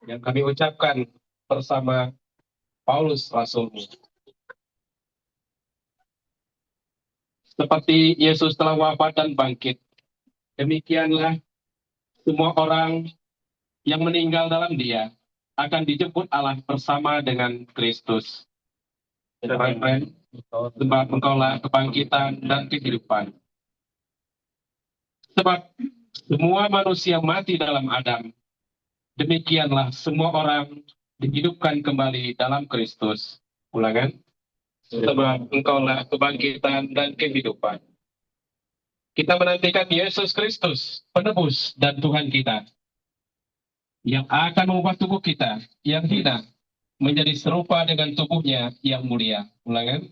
yang kami ucapkan bersama Paulus Rasul. Seperti Yesus telah wafat dan bangkit, demikianlah semua orang yang meninggal dalam Dia akan dijemput Allah bersama dengan Kristus. Teman-teman, sebab engkaulah kebangkitan dan kehidupan. Sebab semua manusia mati dalam Adam, demikianlah semua orang dihidupkan kembali dalam Kristus. Ulangan. Sebab engkaulah kebangkitan dan kehidupan. Kita menantikan Yesus Kristus, penebus dan Tuhan kita, yang akan mengubah tubuh kita yang hina menjadi serupa dengan tubuhnya yang mulia. Ulangan.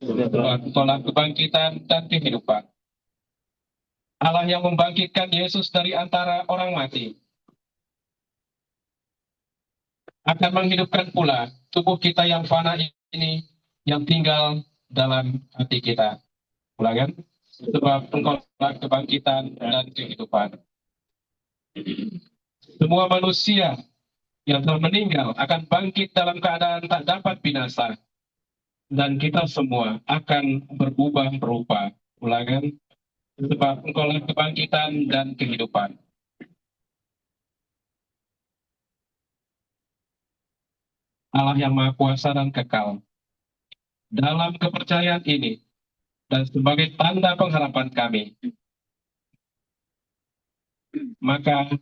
Sebab engkaulah kebangkitan dan kehidupan. Allah yang membangkitkan Yesus dari antara orang mati akan menghidupkan pula tubuh kita yang fana ini yang tinggal dalam hati kita. Ulangan. Sebab engkaulah kebangkitan dan kehidupan. Semua manusia yang telah meninggal akan bangkit dalam keadaan tak dapat binasa. Dan kita semua akan berubah rupa. Ulangan. Sebab engkaulah kebangkitan dan kehidupan. Allah yang Maha Kuasa dan kekal. Dalam kepercayaan ini, dan sebagai tanda pengharapan kami, maka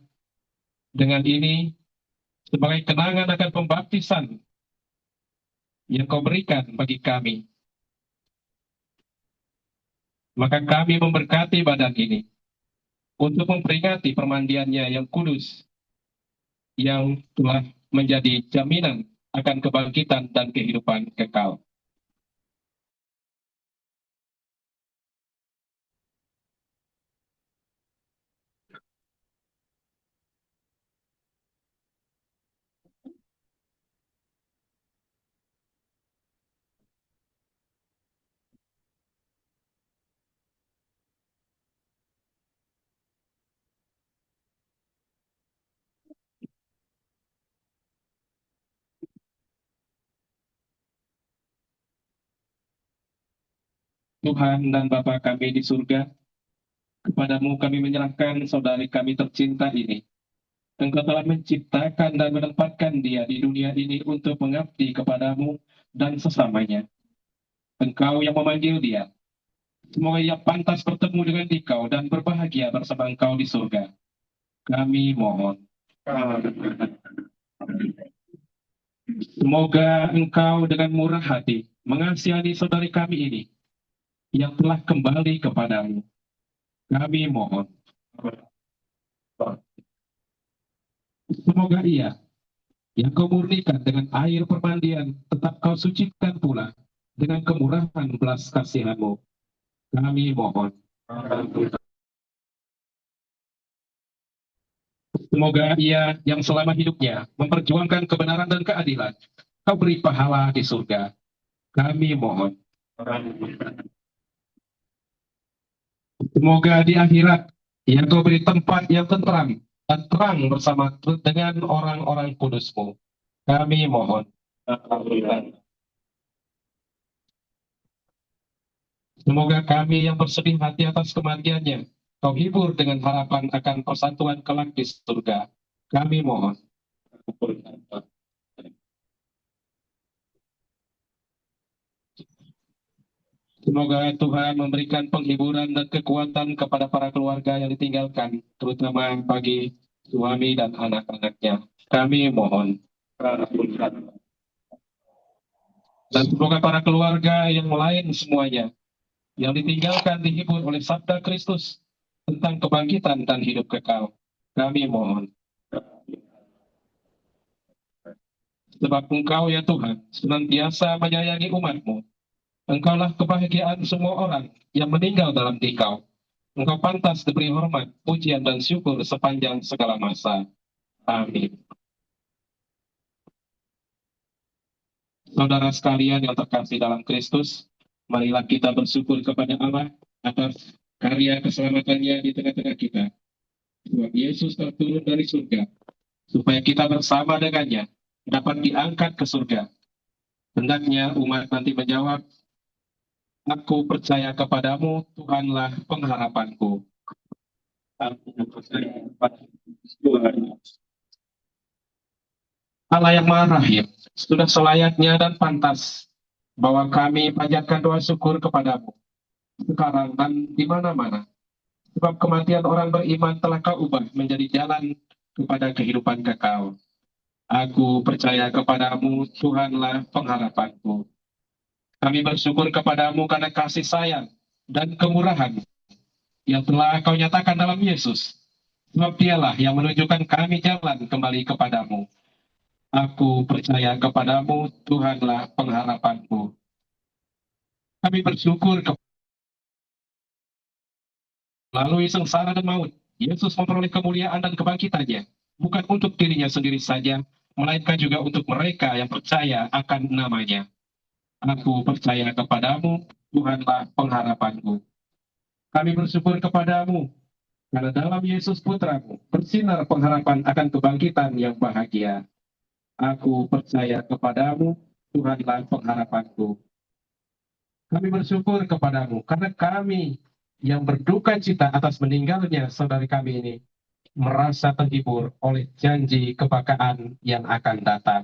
dengan ini, sebagai kenangan akan pembaptisan yang kau berikan bagi kami, maka kami memberkati badan ini untuk memperingati permandiannya yang kudus, yang telah menjadi jaminan akan kebangkitan dan kehidupan kekal. Tuhan dan Bapa kami di surga, kepadamu kami menyerahkan saudari kami tercinta ini. Engkau telah menciptakan dan menempatkan dia di dunia ini untuk mengabdi kepadamu dan sesamanya. Engkau yang memanggil dia. Semoga ia pantas bertemu dengan Engkau dan berbahagia bersama Engkau di surga. Kami mohon. Semoga Engkau dengan murah hati mengasihani saudari kami ini yang telah kembali kepadamu. Kami mohon. Semoga ia yang kau murnikan dengan air permandian tetap kau sucikan pula dengan kemurahan belas kasihanmu. Kami mohon. Semoga ia yang selama hidupnya memperjuangkan kebenaran dan keadilan, kau beri pahala di surga. Kami mohon. Semoga di akhirat ia kau beri tempat yang tentram dan terang bersama dengan orang-orang kudus-Mu. Kami mohon. Semoga kami yang bersedih hati atas kematiannya, kau hibur dengan harapan akan persatuan kelak di surga. Kami mohon. Semoga Tuhan memberikan penghiburan dan kekuatan kepada para keluarga yang ditinggalkan, terutama bagi suami dan anak-anaknya. Kami mohon. Dan semoga para keluarga yang lain semuanya yang ditinggalkan dihibur oleh sabda Kristus tentang kebangkitan dan hidup kekal. Kami mohon. Sebab Engkau ya Tuhan senantiasa menyayangi umat-Mu. Engkaulah kebahagiaan semua orang yang meninggal dalam Dikau. Engkau pantas diberi hormat, pujian, dan syukur sepanjang segala masa. Amin. Saudara sekalian yang terkasih dalam Kristus, marilah kita bersyukur kepada Allah atas karya keselamatannya di tengah-tengah kita. Sebab Yesus telah turun dari surga supaya kita bersama dengannya dapat diangkat ke surga. Hendaknya umat nanti menjawab, aku percaya kepadamu, Tuhanlah pengharapanku. Aku percaya kepada Tuhan. Allah yang Maha Rahim, sudah selayaknya dan pantas bahwa kami panjatkan doa syukur kepadamu sekarang dan di mana-mana. Sebab kematian orang beriman telah kau ubah menjadi jalan kepada kehidupan kekal. Aku percaya kepadamu, Tuhanlah pengharapanku. Kami bersyukur kepadamu karena kasih sayang dan kemurahan yang telah kau nyatakan dalam Yesus. Sebab dialah yang menunjukkan kami jalan kembali kepadamu. Aku percaya kepadamu, Tuhanlah pengharapanku. Kami bersyukur melalui sengsara dan maut, Yesus memperoleh kemuliaan dan kebangkitannya, bukan untuk dirinya sendiri saja, melainkan juga untuk mereka yang percaya akan namanya. Aku percaya kepadamu, Tuhanlah pengharapanku. Kami bersyukur kepadamu, karena dalam Yesus Putramu, bersinar pengharapan akan kebangkitan yang bahagia. Aku percaya kepadamu, Tuhanlah pengharapanku. Kami bersyukur kepadamu, karena kami yang berduka cita atas meninggalnya saudari kami ini, merasa terhibur oleh janji kebanggaan yang akan datang.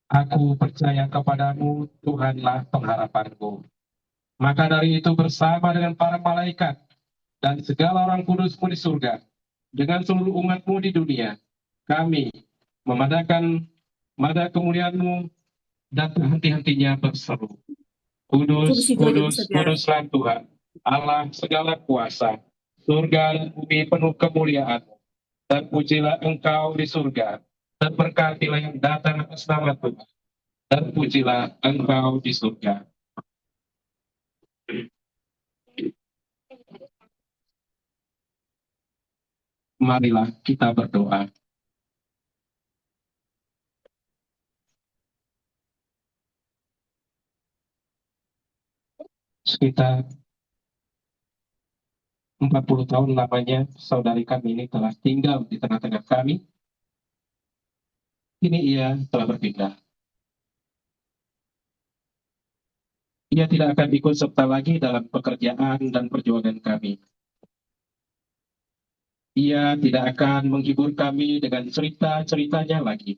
Aku percaya kepadamu, Tuhanlah pengharapanku. Maka dari itu bersama dengan para malaikat dan segala orang kudusmu di surga, dengan seluruh umatmu di dunia, kami memandangkan mada kemuliaanmu dan henti-hentinya berseru. Kudus, kudus, kuduslah Tuhan, Allah segala kuasa, surga dan bumi penuh kemuliaan, dan pujilah engkau di surga, dan berkatilah yang datang atas nama Tuhan, dan pujilah engkau di surga. Marilah kita berdoa. Sekitar 40 tahun lamanya saudari kami ini telah tinggal di tengah-tengah kami. Kini ia telah berpindah. Ia tidak akan ikut serta lagi dalam pekerjaan dan perjuangan kami. Ia tidak akan menghibur kami dengan cerita-ceritanya lagi.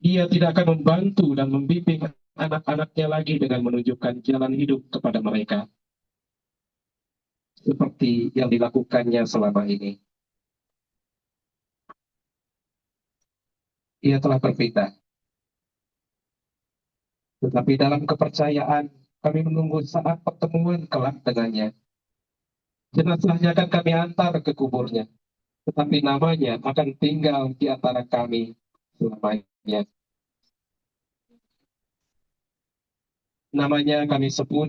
Ia tidak akan membantu dan membimbing anak-anaknya lagi dengan menunjukkan jalan hidup kepada mereka. Seperti yang dilakukannya selama ini. Ia telah berpindah. Tetapi dalam kepercayaan, kami menunggu saat pertemuan kelak dengannya. Jenazahnya akan kami antar ke kuburnya, tetapi namanya akan tinggal di antara kami selamanya. Namanya kami sebut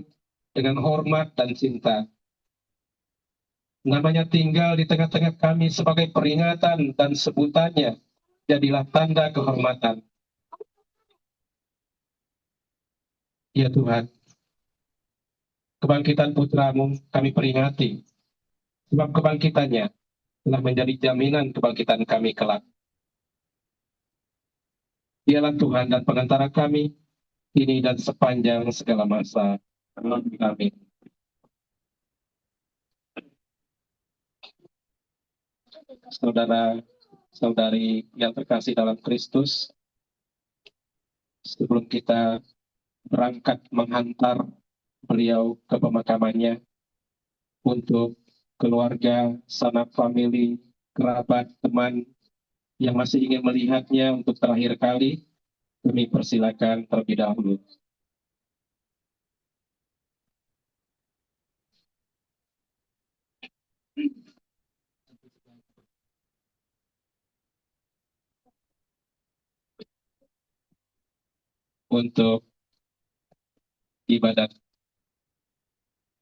dengan hormat dan cinta. Namanya tinggal di tengah-tengah kami sebagai peringatan dan sebutannya jadilah tanda kehormatan. Ya Tuhan, kebangkitan putramu kami peringati, sebab kebangkitannya telah menjadi jaminan kebangkitan kami kelak. Dialah Tuhan dan pengantara kami, kini dan sepanjang segala masa. Amin. Saudara-saudari yang terkasih dalam Kristus, sebelum kita berangkat menghantar beliau ke pemakamannya untuk keluarga, sanak famili, kerabat, teman yang masih ingin melihatnya untuk terakhir kali, kami persilakan terlebih dahulu. Untuk ibadat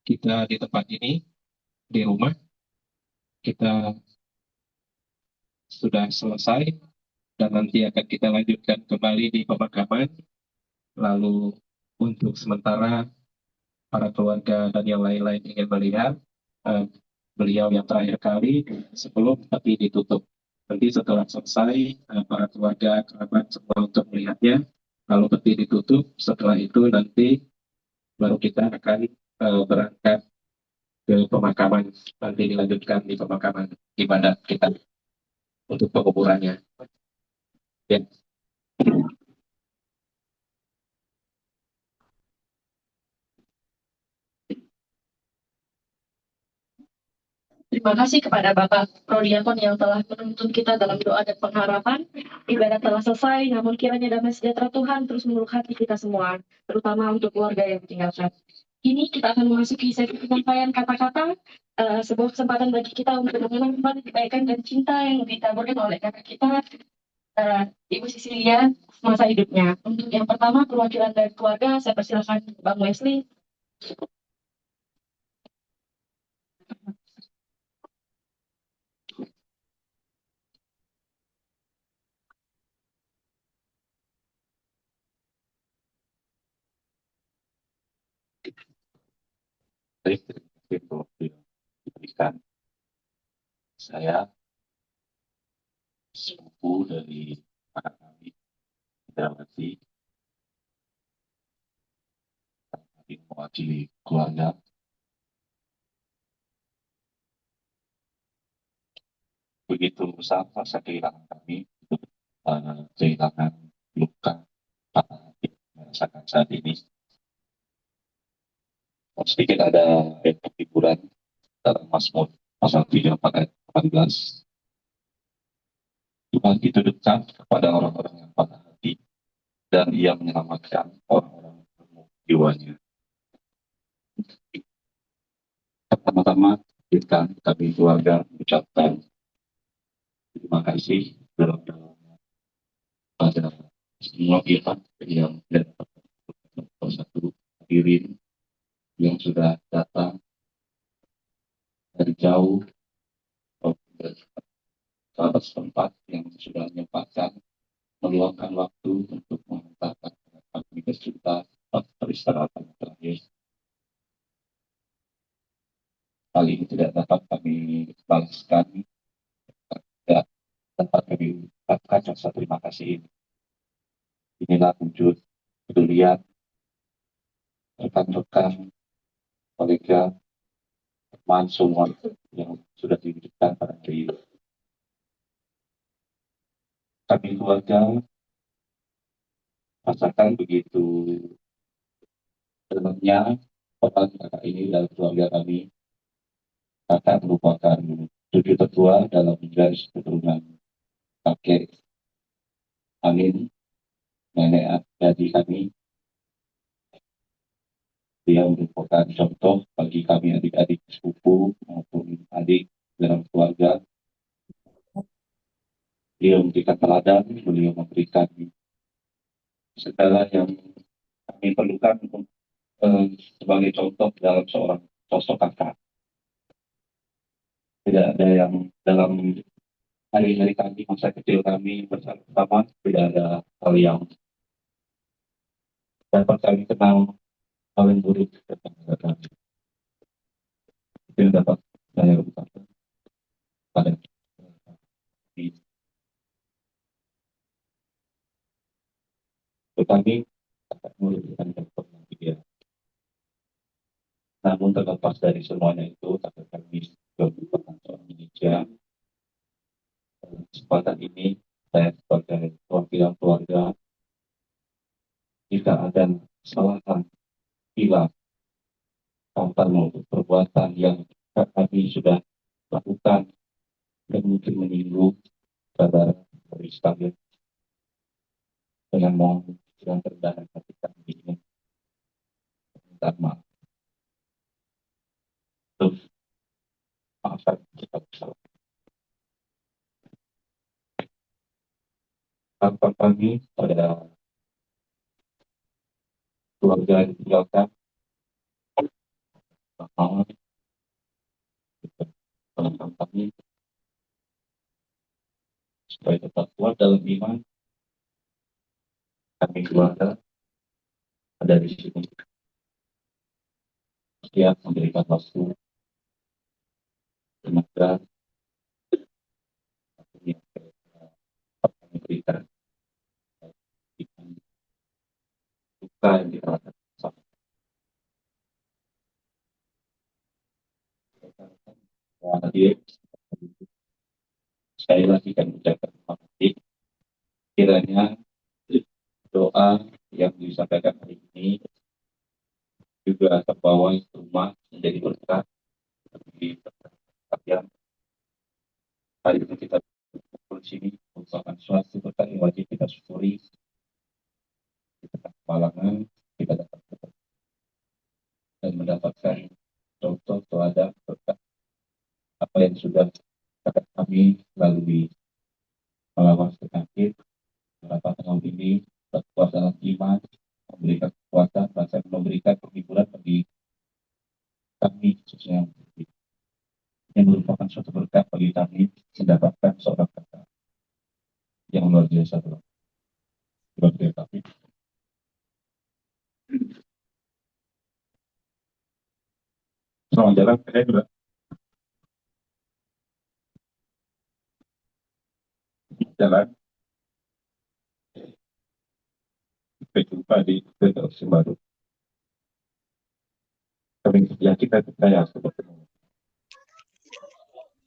kita di tempat ini, di rumah, kita sudah selesai dan nanti akan kita lanjutkan kembali di pemakaman. Lalu untuk sementara para keluarga dan yang lain-lain ingin melihat, beliau yang terakhir kali sebelum peti ditutup. Nanti setelah selesai, para keluarga, kerabat semua untuk melihatnya, lalu peti ditutup, setelah itu nanti baru kita akan berangkat ke pemakaman, nanti dilanjutkan di pemakaman ibadat kita untuk penguburannya. Ya. Terima kasih kepada Bapak Prodiakon yang telah menuntun kita dalam doa dan pengharapan. Ibadat telah selesai, namun kiranya damai sejahtera Tuhan terus meluluh hati kita semua, terutama untuk keluarga yang ditinggalkan. Kini kita akan memasuki sesi penyampaian kata-kata, sebuah kesempatan bagi kita untuk mengenang kembali kebaikan dan cinta yang ditaburkan oleh kakak kita, Ibu Sisilia, semasa hidupnya. Untuk yang pertama, perwakilan dari keluarga, saya persilakan Bang Wesley. Terima kasih waktu yang diberikan. Saya sepupu dari anak kami, Indrawati, kami mewakili keluarga. Begitu besar rasa kehilangan kami, kehilangan luka patah hati yang merasakan saat ini. Sedikit ada hiburan dalam Mazmur pasal 3 ayat 18. Tuhan itu dekat kepada orang-orang yang patah hati dan ia menyelamatkan orang-orang yang berumur jiwanya. Pertama-tama kita kami keluarga ucapkan terima kasih dalam-dalamnya pada semua pihak yang dapat satu hadirin yang sudah datang dari jauh dari sahabat setempat yang sudah menyempatkan meluangkan waktu untuk mengantarkan kami bercerita peristirahatan yang terakhir. Kali ini tidak dapat kami balaskan, tidak dapat kami ucapkan rasa terima kasih ini. Inilah wujud kepedulian rekan-rekan, kolega, teman semua yang sudah diwujudkan pada hari ini. Kami keluarga rasakan begitu dalamnya peran kakak ini dalam keluarga kami. Kakak merupakan cucu tertua dalam garis keturunan kakek Amin, nenek dari kami. Dia merupakan contoh bagi kami adik-adik sepupu maupun adik dalam keluarga. Beliau memberikan teladan, beliau memberikan segala yang kami perlukan untuk sebagai contoh dalam seorang sosok kakak. Tidak ada yang dalam hari-hari kami, masa kecil kami bersama, tidak ada hal yang dapat kami kenal paling buruk tentang kami. Itu yang dapat saya ucapkan pada kami. Kami akan memberikan contoh yang dia. Namun terlepas dari semuanya itu, kakak kami juga merupakan seorang Indonesia. Kesempatan ini saya sebagai perwakilan keluarga, jika ada kesalahan hilang tanpa maupun perbuatan yang kami sudah lakukan dan mungkin menyinggung saudara dari sekalian, dengan mohon yang terdalam hati kami ini minta maaf. Terus maafkan kita bersama. Harapan kami pada keluarga yang ditinggalkan, mohon harapan kami supaya tetap kuat dalam iman. Kami keluarga ada di sini setiap memberikan waktu Semoga apa yang kami berikan dengan duka yang dirasakan sama hadir. Sekali lagi kami ucapkan terima kasih. Kiranya doa yang disampaikan hari ini juga terbawa ke rumah menjadi berkat bagi kalian. Hari ini kita berkumpul di sini merupakan suatu berkat yang wajib kita syukuri. Di tengah kemalangan kita dapat berkat dan mendapatkan contoh teladan berkat apa yang sudah kami lalui melawan penyakit. Harapan tahun ini berkuat dalam iman, memberikan kekuatan, bahkan memberikan penghiburan bagi kami khususnya yang merupakan suatu berkat bagi kami mendapatkan seorang kakak yang luar biasa luar biasa. Selamat jalan, saya juga jalan. Sampai jumpa di generasi baru. Kami ya kita percaya seperti itu.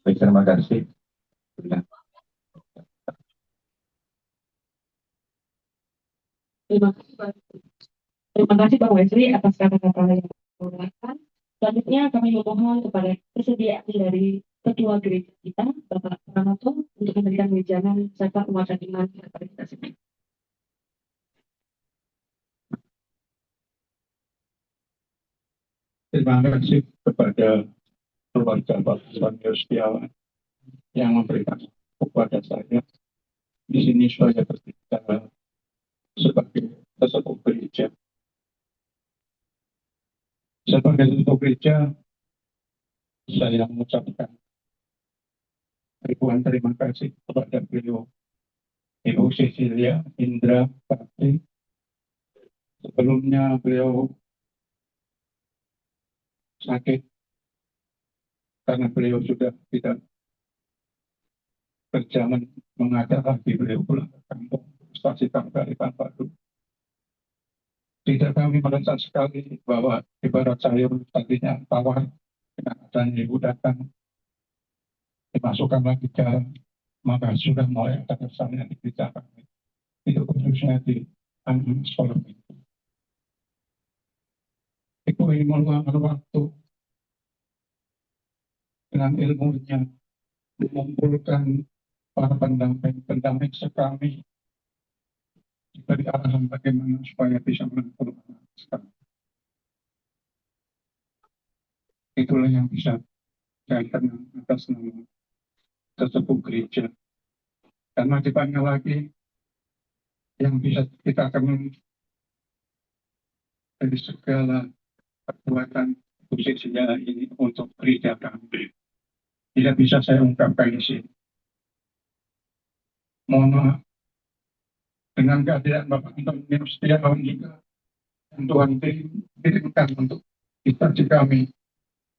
Baik, terima kasih. Terima kasih Bang Wesley atas kata-kata yang menggunakan. Selanjutnya kami memohon kepada kesediaan dari Ketua Gereja kita, Bapak Pranoto, untuk memberikan wejangan serta penguatan iman kepada kita semua. Terima kasih kepada keluarga Bapak Swanyo Setiawan yang memberikan kepada saya di sini saya berbicara sebagai sesepuh gereja. Sebagai sesepuh gereja, saya mengucapkan ribuan terima kasih kepada beliau, Ibu Cecilia Indra Bakti. Sebelumnya beliau sakit karena beliau sudah tidak berjalan mengajar lagi, beliau pulang ke kampung stasi Kalipan Batu. Tidak kami merasa sekali bahwa ibarat sayur tadinya tawar, dengan adanya ibu datang dimasukkan lagi garam, maka sudah mulai ada kesan yang dibicarakan. Itu khususnya di anak sekolah itu. Ibu ini meluangkan waktu dengan ilmunya mengumpulkan para pendamping sekami, diberi arahan bagaimana supaya bisa menangkul anak sekami. Itulah yang bisa saya kenal atas nama sesepuh gereja. Dan masih banyak lagi yang bisa kita kenal dari segala perbuatan posisi sejarah ini untuk gereja kami. Tidak bisa saya ungkapkan di sini. Mohon maaf, dengan kehadiran Bapak Antonio Setiawan juga yang Tuhan kirimkan untuk instansi kami,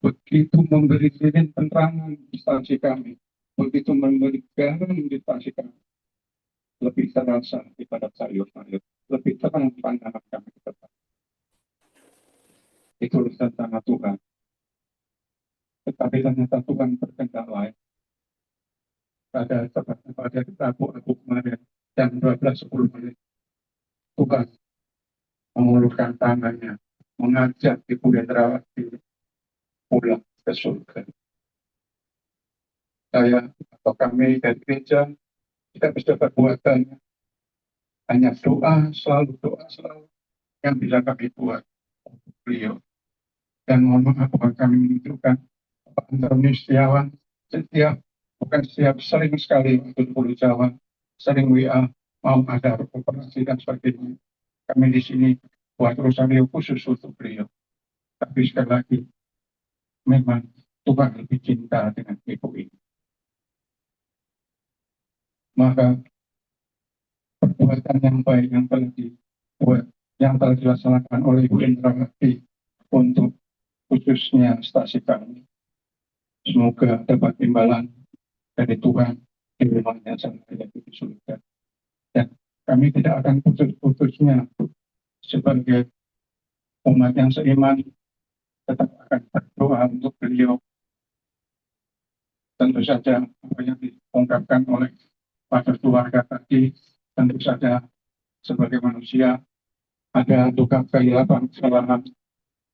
begitu memberi penerangan instansi kami, begitu memberi garam instansi kami, lebih terasa daripada sayur-sayur, lebih terang pandangan kami ke depan. Itu rencana Tuhan. Tetapi ternyata Tuhan berkehendak lain. Pada Rabu kemarin jam 12:10 Tuhan mengulurkan tangannya, mengajak Ibu Hendrawati pulang ke surga. Saya atau kami dari gereja kita bisa berbuat banyak. Hanya doa selalu yang bisa kami buat untuk beliau. Dan mohon maaf bahwa kami menunjukkan Pak Antonio Setiawan sering sekali untuk Pulau Jawa, sering WA, mau ada operasi dan sebagainya. Kami di sini buat rosario khusus untuk beliau. Tapi sekali lagi, memang Tuhan lebih cinta dengan ibu ini. Maka perbuatan yang baik yang telah dibuat, yang telah dilaksanakan oleh Ibu Indrawati untuk khususnya stasi kami, Semoga dapat imbalan dari Tuhan di rumahnya sana yaitu di surga. Dan kami tidak akan putus-putusnya sebagai umat yang seiman tetap akan berdoa untuk beliau. Tentu saja apa yang diungkapkan oleh pada keluarga tadi, tentu saja sebagai manusia ada duka kehilangan kesalahan,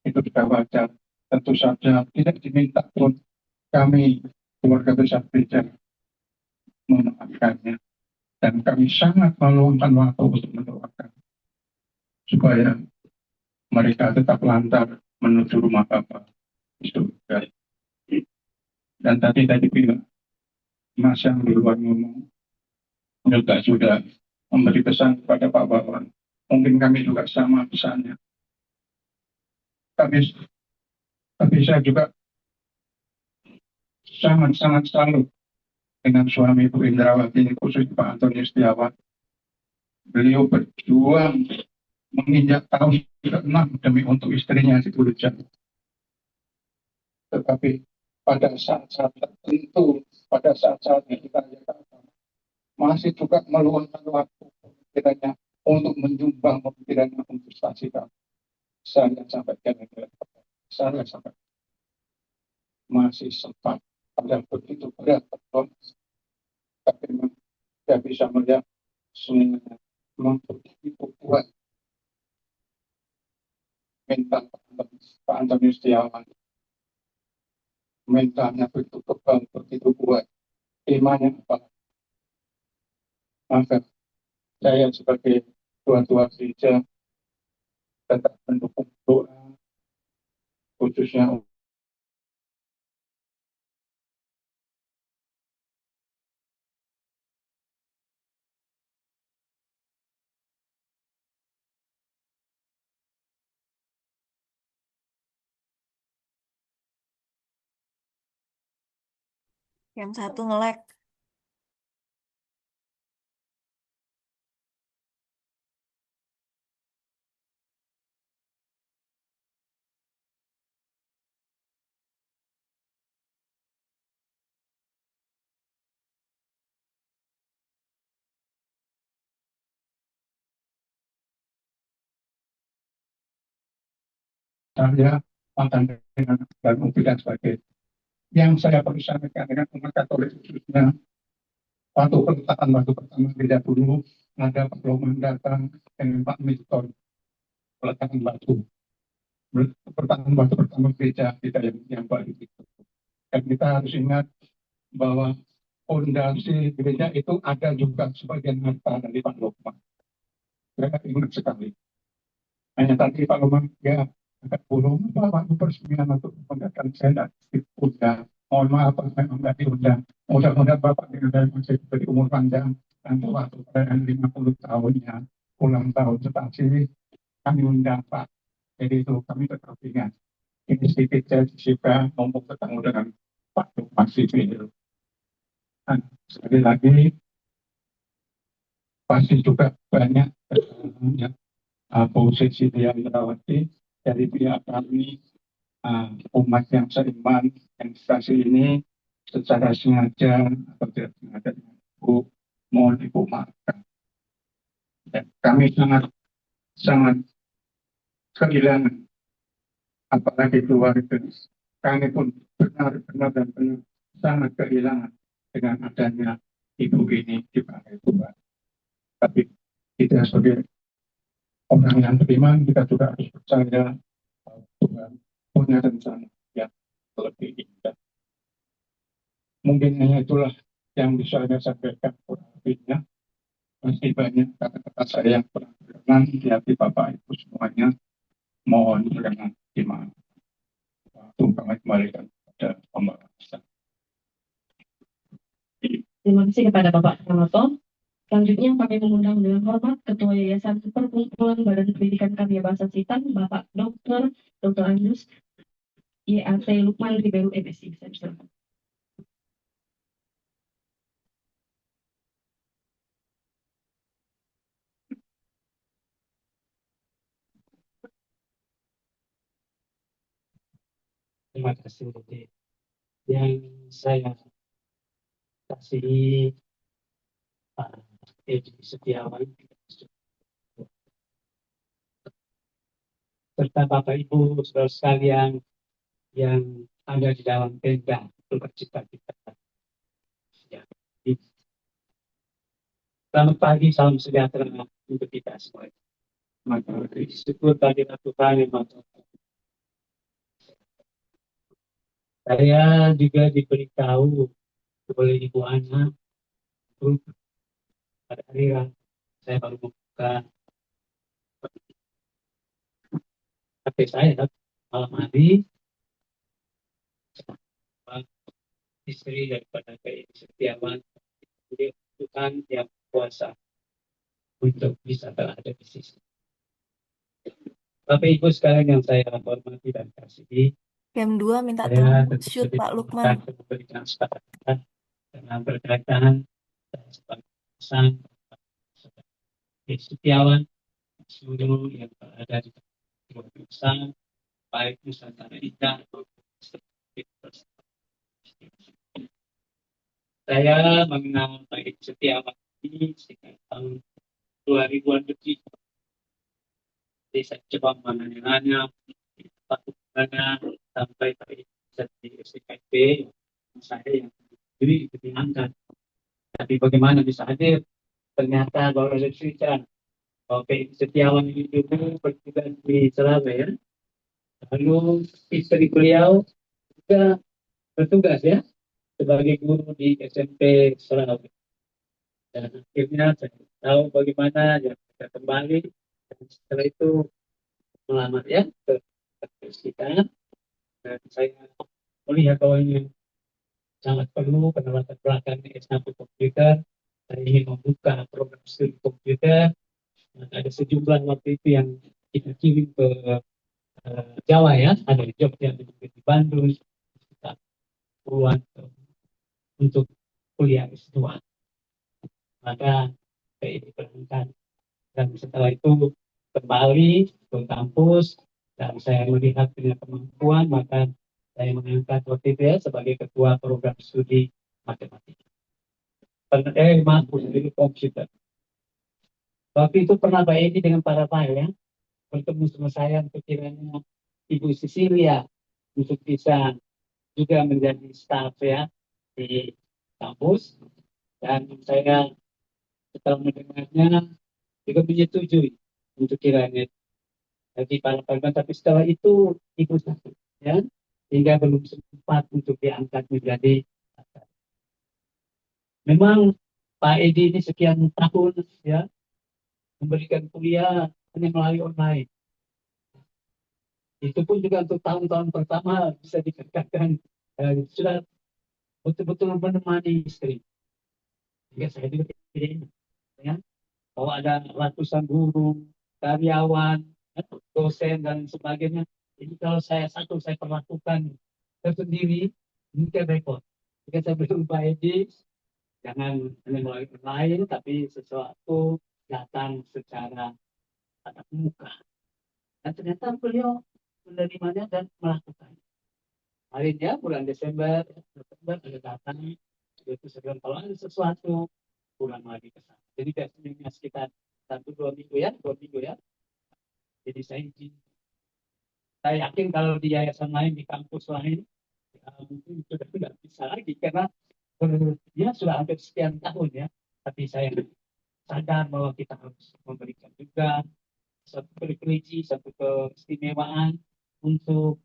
itu sudah wajar. Tentu saja tidak diminta pun kami keluarga besar gereja memaafkannya, dan kami sangat meluangkan waktu untuk mendoakan supaya mereka tetap lancar menuju rumah Bapa di surga. Dan tadi bilang Mas yang di luar ngomong juga sudah memberi pesan kepada Pak Bawan. Mungkin kami juga sama pesannya. Tapi, tapi saya juga sangat salut dengan suami Bu Indrawati, khusus Pak Antoni Setiawan. Beliau berjuang menginjak tahun ke-6 demi untuk istrinya di Tulunjang. Tetapi pada saat-saat tertentu, pada saat-saat yang kita masih juga meluangkan waktu pemikirannya untuk menyumbang pemikirannya untuk stasi kami. Saya sampai masih sempat pada begitu berat betul, tapi memang tidak bisa melihat semuanya memang begitu kuat mental Pak Antoni Setiawan, mentalnya begitu kebal, begitu kuat, imannya apa. Maka saya sebagai tua gereja tetap mendukung doa khususnya. Yang satu nge-lag. Saya mantan dengan dan UPI dan sebagainya. Yang saya perlu sampaikan dengan umat Katolik khususnya, waktu pertama gereja dulu ada Pak Roman datang dengan Pak Milton peletakan batu. Pertama gereja kita yang baru itu. Dan kita harus ingat bahwa fondasi gereja itu ada juga sebagian harta dari Pak Roman. Saya ingat sekali. Hanya tadi Pak Roman ya agak burung bahwa persemian untuk mengatakan saya tidak mohon maaf memang tidak diundang. Mudah-mudahan Bapak dengan saya masih diberi umur panjang dan waktu perayaan 50 tahunnya ulang tahun stasi kami undang Pak. Jadi itu kami tetap ingat. Ini sedikit saya disipkan ngomong ketemu dengan Pak Mas Sipil. Dan sekali lagi pasti juga banyak yang posisi dia Indrawati dari pihak kami umat yang seiman yang stasi ini secara sengaja atau tidak sengaja Ibu mohon Ibu maafkan. Dan kami sangat kehilangan apalagi keluarga. Kami pun benar-benar dan benar sangat kehilangan dengan adanya ibu ini di balik Tuhan. Tapi kita sebagai orang yang beriman kita juga harus percaya bahwa Tuhan punya rencana yang lebih indah. Mungkin hanya itulah yang bisa saya sampaikan kurang lebihnya. Masih banyak kata-kata saya yang kurang berkenan di hati Bapak Ibu semuanya. Mohon berkenan dimaafkan. Kami kembalikan kepada pembahasan. Terima kasih kepada Bapak Pranoto. Selanjutnya kami mengundang dengan hormat Ketua Yayasan Perkumpulan Badan Pendidikan Karya Bahasa Citan, Bapak Dr. Anjus YAT Lukman Riberu MSI. Terima kasih, Dede. yang saya kasihi Pak Edi Setiawan, serta Bapak Ibu saudara sekalian yang ada di dalam tenda bercita-cita. Ya. Selamat pagi, salam sejahtera untuk kita semua. Maka syukur bagi Tuhan yang Maha. Saya juga diberitahu oleh Ibu Ana pada hari Rabu saya baru membuka HP saya malam hari, istri daripada PI Setiawan, jadi Tuhan yang kuasa untuk bisa berada di sisi. Bapak Ibu sekalian yang saya hormati dan kasihi, Jam 2 minta saya tolong tentu shoot saja Pak Lukman. memberikan kesepakatan dengan berkaitan sebagai pesan Setiawan, seluruh yang berada di dalam pesan, baik Nusantara Indah maupun saya mengenal Pak Setiawan ini sekitar tahun 2000-an lebih. Jadi saya coba menanya bagaimana sampai Pak di SKP saya yang sendiri diangkat. Tapi bagaimana bisa hadir? Ternyata bahwa ada cerita bahwa Pak Setiawan ini dulu bertugas di Surabaya. Lalu istri beliau juga bertugas ya sebagai guru di SMP Surabaya. Dan akhirnya saya tahu bagaimana dia bisa kembali, dan setelah itu melamar ya ke kampus kita. Dan saya melihat bahwa ini sangat perlu karena latar belakangnya S1 komputer. Saya ingin membuka program studi komputer. Maka ada sejumlah waktu itu yang kita kirim ke Jawa ya, ada di Jogja, ada juga di Bandung, kita puluhan untuk kuliah S2. Maka saya diperlukan, dan setelah itu kembali ke kampus dan saya melihat punya kemampuan, maka saya mengangkat waktu itu ya sebagai ketua program studi matematika. Studi komputer. Waktu itu pernah Pak Edi dengan para ya bertemu sama saya untuk kiranya Ibu Cecilia untuk bisa juga menjadi staf ya di kampus, dan saya setelah mendengarnya juga menyetujui untuk kiranya jadi para tapi setelah itu Ibu sakit ya sehingga belum sempat untuk diangkat menjadi. Memang Pak Edi ini sekian tahun ya memberikan kuliah hanya melalui online. Itu pun juga untuk tahun-tahun pertama bisa dikatakan sudah betul-betul menemani istri. Sehingga saya juga tidak ingat ya, bahwa ada ratusan guru, karyawan, dosen dan sebagainya. Jadi kalau saya satu saya perlakukan tersendiri, ini kan repot. Jika saya berjumpa Edi, jangan hanya melalui lain, tapi sesuatu datang secara tatap muka. Dan ternyata beliau menerimanya dan melakukan. Akhirnya bulan Desember ada datang, itu segera kalau ada sesuatu pulang lagi ke sana. Jadi biasanya sekitar 1-2 minggu ya, 2 minggu ya. Jadi saya yakin kalau di yayasan lain, di kampus lain, ya, mungkin sudah tidak bisa lagi karena dia sudah hampir sekian tahun ya. Tapi saya sadar bahwa kita harus memberikan juga satu privilege, satu keistimewaan untuk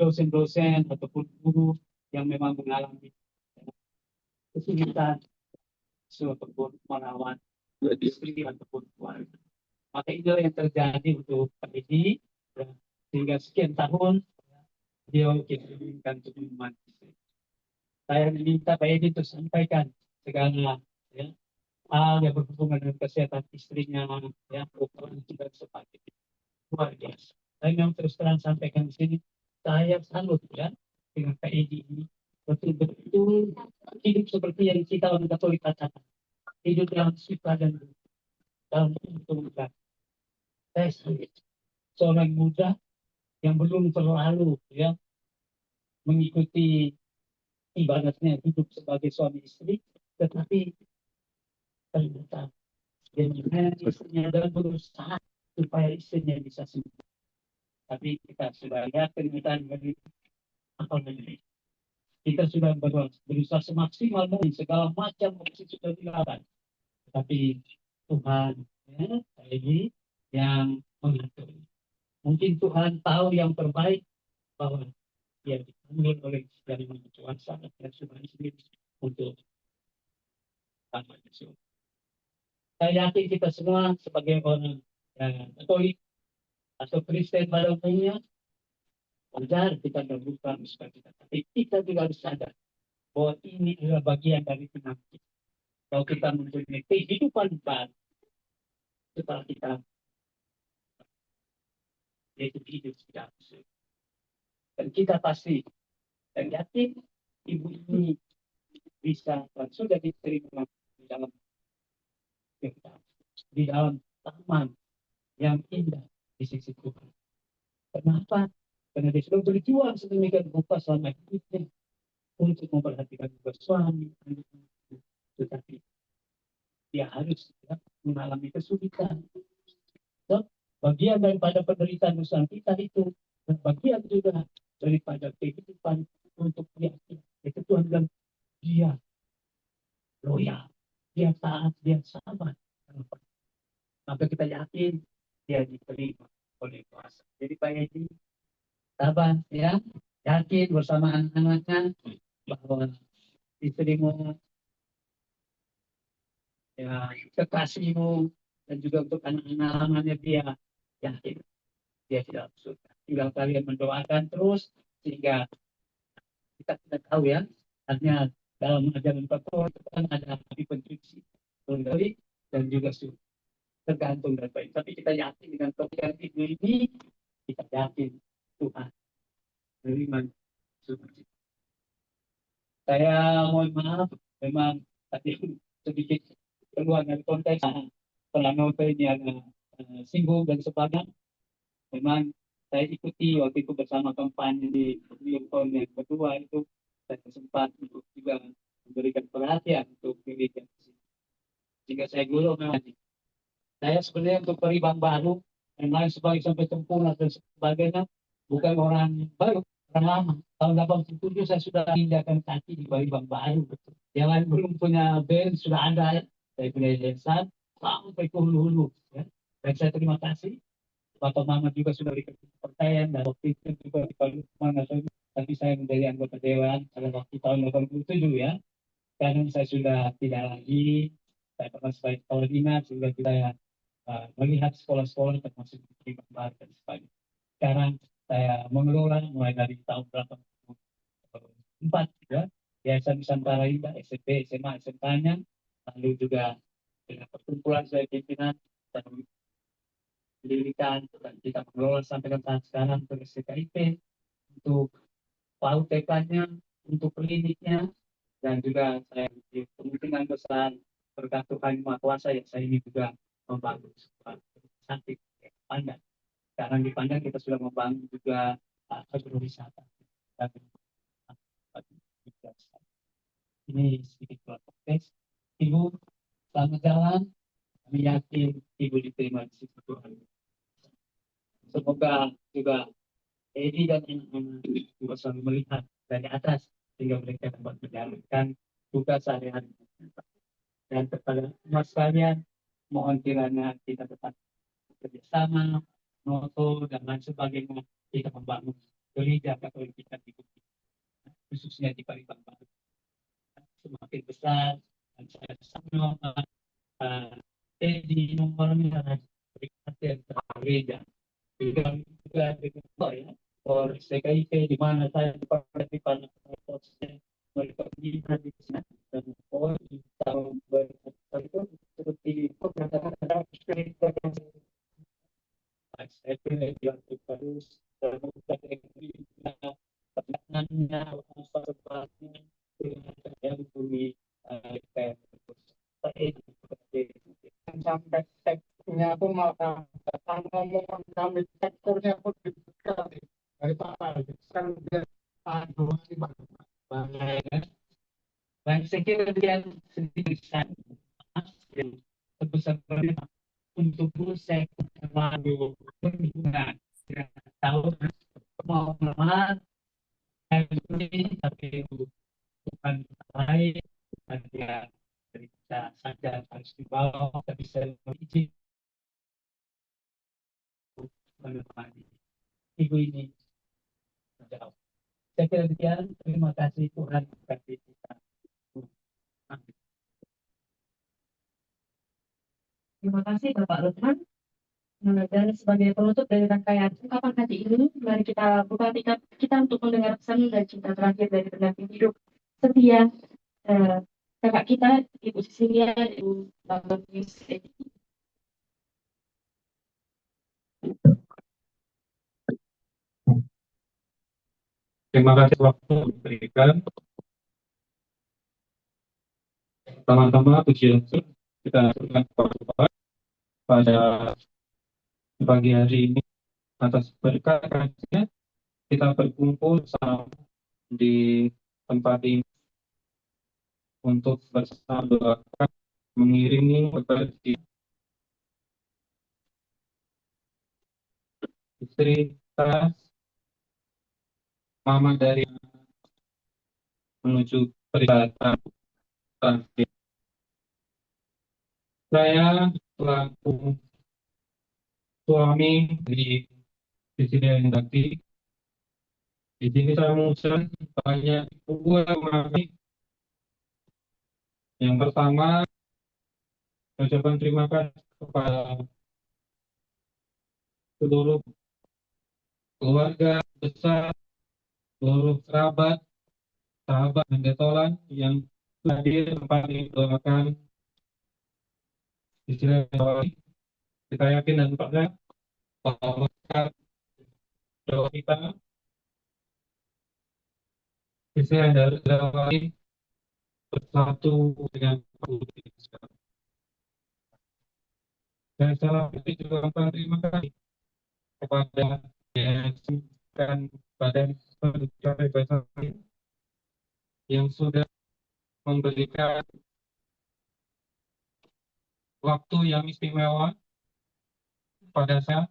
dosen-dosen ataupun guru yang memang mengalami kesulitan ataupun merawat istri ataupun keluarga. Maka inilah yang terjadi untuk Pak Edi, sehingga sekian tahun beliau kita inginkan untuk menemani istri. Saya meminta Pak Edi untuk sampaikan segala ya, hal yang berhubungan dengan kesehatan istrinya, ya, ukuran dan sebagainya. Luar biasa. Saya memang terus terang sampaikan di sini, saya salut ya dengan Pak Edi ini, betul-betul hidup seperti yang kita orang Katolik katakan, hidup dalam sifat dan dalam kebenaran. Saya seorang muda yang belum terlalu ya mengikuti ibaratnya hidup sebagai suami istri, tetapi ternyata dia mengenai istrinya dan berusaha supaya istrinya bisa sembuh. Tapi kita sudah lihat kenyataan dari apa namanya. Kita sudah berusaha semaksimal mungkin, segala macam opsi sudah dilakukan. Tapi Tuhan ya, ini yang mengatur. Mungkin Tuhan tahu yang terbaik bahwa dia dipanggil oleh dari mana Tuhan sangat dan Tuhan sendiri untuk tanpa Yesus. Saya yakin kita semua sebagai orang Katolik atau Kristen pada umumnya, wajar kita berbuka supaya kita. Tapi kita juga harus sadar bahwa ini adalah bagian dari penyakit. Kalau kita mempunyai kehidupan baru setelah kita yaitu hidup tidak bersih. Dan kita pasti dan yakin ibu ini bisa dan sudah diterima di dalam taman yang indah di sisi Tuhan. Kenapa? Karena dia sudah berjuang sedemikian rupa selama hidupnya untuk memperhatikan suami, tetapi dia harus mengalami kesulitan. So, bagian daripada penderitaan dosa kita itu, dan bagian juga daripada kehidupan untuk dia. Itu Tuhan bilang, dia loyal, dia taat, dia sabar. Maka kita yakin dia diterima oleh kuasa. Jadi Pak Edi, sabar ya, yakin bersama anak-anaknya bahwa istrimu, ya kekasihmu, dan juga untuk anak-anaknya dia yakin dia tidak surga. Tinggal kalian mendoakan terus sehingga kita tidak tahu ya, artinya dalam ajaran Katolik kan ada api pencuci, kembali dan juga surga. Tergantung dan baik. Tapi kita yakin dengan Tuhan ini, kita yakin Tuhan beriman surga. Saya mohon maaf, memang tadi sedikit keluar dari konteks. Setelah novel ini ada singgung dan sebagainya. Memang saya ikuti waktu itu bersama kampanye di tahun yang kedua itu, saya sempat untuk juga memberikan perhatian untuk gereja. Sehingga saya dulu memang saya sebenarnya untuk peribang baru, yang lain sebagai sampai sempurna dan sebagainya, bukan orang baru, orang lama. Tahun 87 saya sudah pindahkan kaki di peribang baru. Yang lain belum punya band, sudah ada. Saya punya yayasan, sampai ke hulu-hulu. Ya. Dan saya terima kasih. Bapak Mama juga sudah dikasih kepercayaan, dan waktu itu juga di Paluman, tapi saya menjadi anggota Dewan pada waktu tahun 87 ya. Karena saya sudah tidak lagi, saya pernah sebagai kepala dinas, sehingga saya melihat sekolah-sekolah termasuk di Bangbar dan sebagainya. Sekarang saya mengelola mulai dari tahun 84 ya, Yayasan Nusantara Indah, SMP, SMA, SMK-nya, lalu juga dengan perkumpulan saya pimpinan dan pendidikan, dan kita mengelola sampai dengan saat sekarang untuk SKIP, untuk PAUD TK-nya, untuk kliniknya, dan juga saya di kemungkinan besar berkat Tuhan Maha Kuasa yang saya ini juga membangun sebuah cantik Pandan. Sekarang di Pandan kita sudah membangun juga agrowisata. Ini sedikit konteks. Ibu, selamat jalan. Kami yakin Ibu diterima di sisi Tuhan. Semoga juga Edi dan anak-anak juga selalu melihat dari atas sehingga mereka dapat menjalankan tugas sehari-hari. Dan kepada umat sekalian, mohon kiranya kita tetap bekerjasama, noto, dan lain sebagainya, kita membangun gereja Katolik kita di bumi, khususnya di Paribang Baru. Semakin besar, dan saya sama di nomornya perhatian gereja. Juga dengan ya, or SKIP di mana saya di mana prosesnya mereka berjihad di sana dan di tahun itu seperti kata-kata cerita yang saya pilih yang terus dan perjalanannya apa sebabnya yang bumi sampai teksturnya aku malah ngomong kami teksturnya aku sekali dari Pak sekarang dia aduh banyak saya kira dia sedikit besar yang sebesar-besarnya untuk saya terlalu berhubungan tidak tahu mau melamar ini tapi bukan lain bukan dia cerita saja harus dibawa tapi saya izin menemani ibu ini. Saya kira demikian. Terima kasih Tuhan berkati kita. Amin. Terima kasih Bapak Lukman. Dan sebagai penutup dari rangkaian ungkapan hati ini, mari kita buka hati kita untuk mendengar pesan dan cinta terakhir dari pendamping hidup setia kakak kita, Ibu Cecilia, Ibu Bapak Yusuf. Terima kasih waktu yang diberikan. Pertama-tama puji Yesus kita aturkan kepada Tuhan pada pagi hari ini atas berkat kasih-Nya kita berkumpul sama di tempat ini untuk bersama doakan mengiringi berbagi istri kita, mama dari menuju peribadatan terakhir. Saya selaku suami di sini yang tadi, di sini saya mengucapkan banyak buah mami. Yang pertama, ucapan terima kasih kepada seluruh keluarga besar, seluruh kerabat, sahabat dan getolan yang hadir tempat ini doakan istilah kita yakin dan percaya bahwa doa kita istilah dari doa ini bersatu dengan putih. Dan salah satu juga terima kasih kepada DSI dan Badan Pencari Prestasi yang sudah memberikan waktu yang istimewa pada saya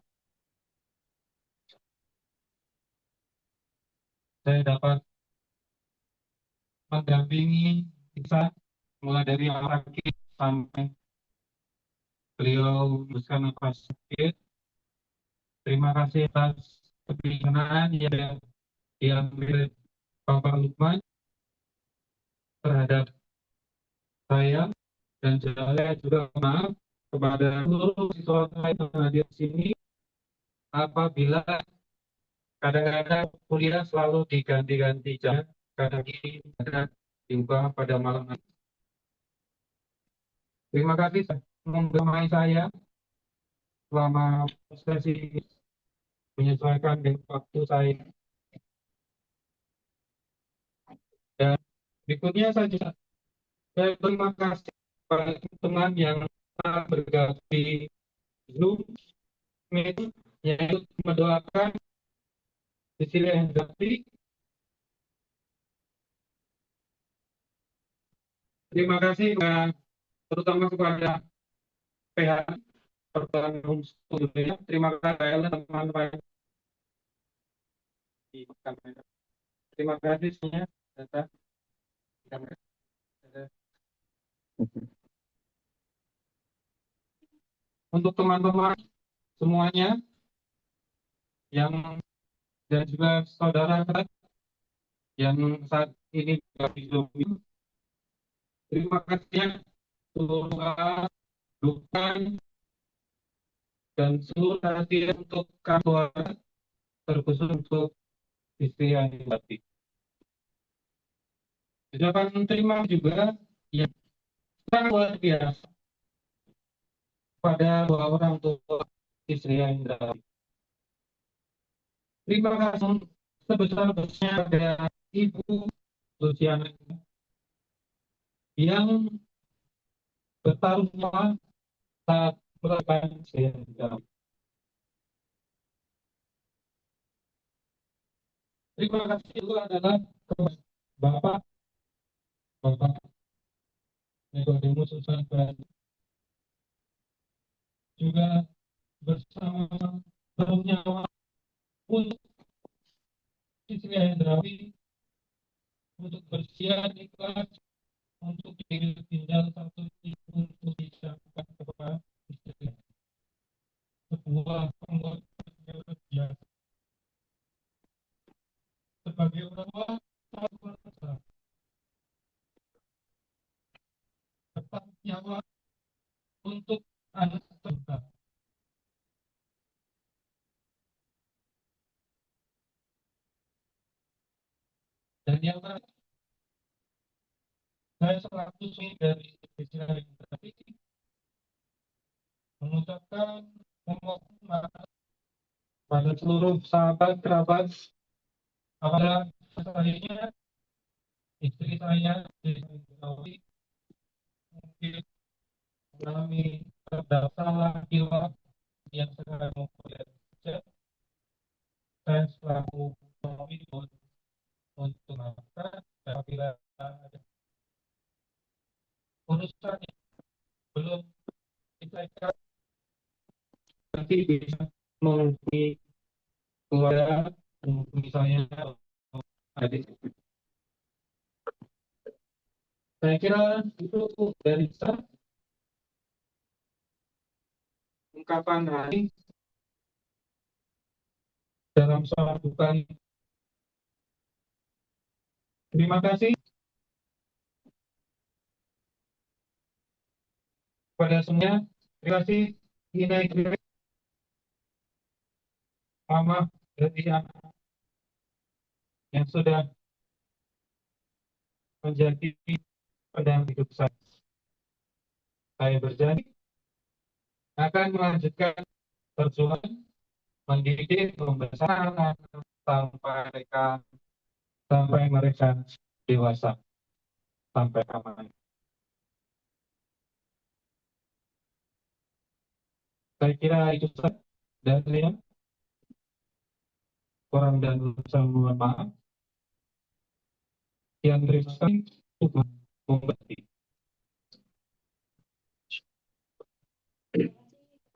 dapat mendampingi kisah mulai dari awal sakit sampai beliau berusaha nafas sakit. Terima kasih atas kebijaksanaan yang diambil Bapak Lukman terhadap saya dan saya juga maaf kepada seluruh siswa saya yang hadir di sini apabila kadang-kadang kuliah selalu diganti-ganti jam, kadang ini kadang diubah pada malam hari. Terima kasih membersamai saya selama sesi menyesuaikan dengan waktu saya. Dan berikutnya saya terima kasih kepada teman yang telah bergabung di Zoom meeting yang mendoakan Cecilia Hendrawati. Terima kasih terutama kepada PH Pertanian Studio. Terima kasih teman-teman. Terima kasih semuanya. Untuk teman-teman semuanya yang dan juga saudara yang saat ini di Zoom, terima kasih seluruh dukungan dan seluruh hati untuk kantor terkhusus untuk istri yang dibati. Ucapan terima juga yang sangat luar biasa pada dua orang tua istri yang dibati. Terima kasih sebesar-besarnya pada Ibu Luciana yang bertaruh nyawa saat melakukan saya. Terima kasih itu adalah Bapak Nikodemus usahakan juga bersama bernyawa untuk istri Hendrawi untuk bersiap ikhlas untuk tinggal satu ibu untuk disiapkan kepada istri. Sebuah pengorbanan yang luar biasa. Sebagai orang tua, saya merasa tetap nyawa untuk anak terdekat. Dan yang terakhir, saya selaku suami dari istri yang tadi mengucapkan mohon maaf pada seluruh sahabat kerabat pada saya istri saya diketahui mungkin mengalami terdapat hilaf yang sekarang mempunyai kerja. Saya selaku suami untuk maafkan apabila ada urusan yang belum diselesaikan nanti bisa menghubungi keluarga, menghubungi saya adik. Saya kira itu dari saya ungkapan hari dalam sambutan. Terima kasih kepada semuanya. Terima kasih Ina Idris, mama dari anak yang sudah menjadi pedang hidup saya. Saya berjanji akan melanjutkan perjuangan mendidik membesarkan anak sampai mereka dewasa, sampai aman. Saya kira itu saja dari saya. Kurang dan lebih saya mohon maaf. Yang terima kasih Tuhan memberkati.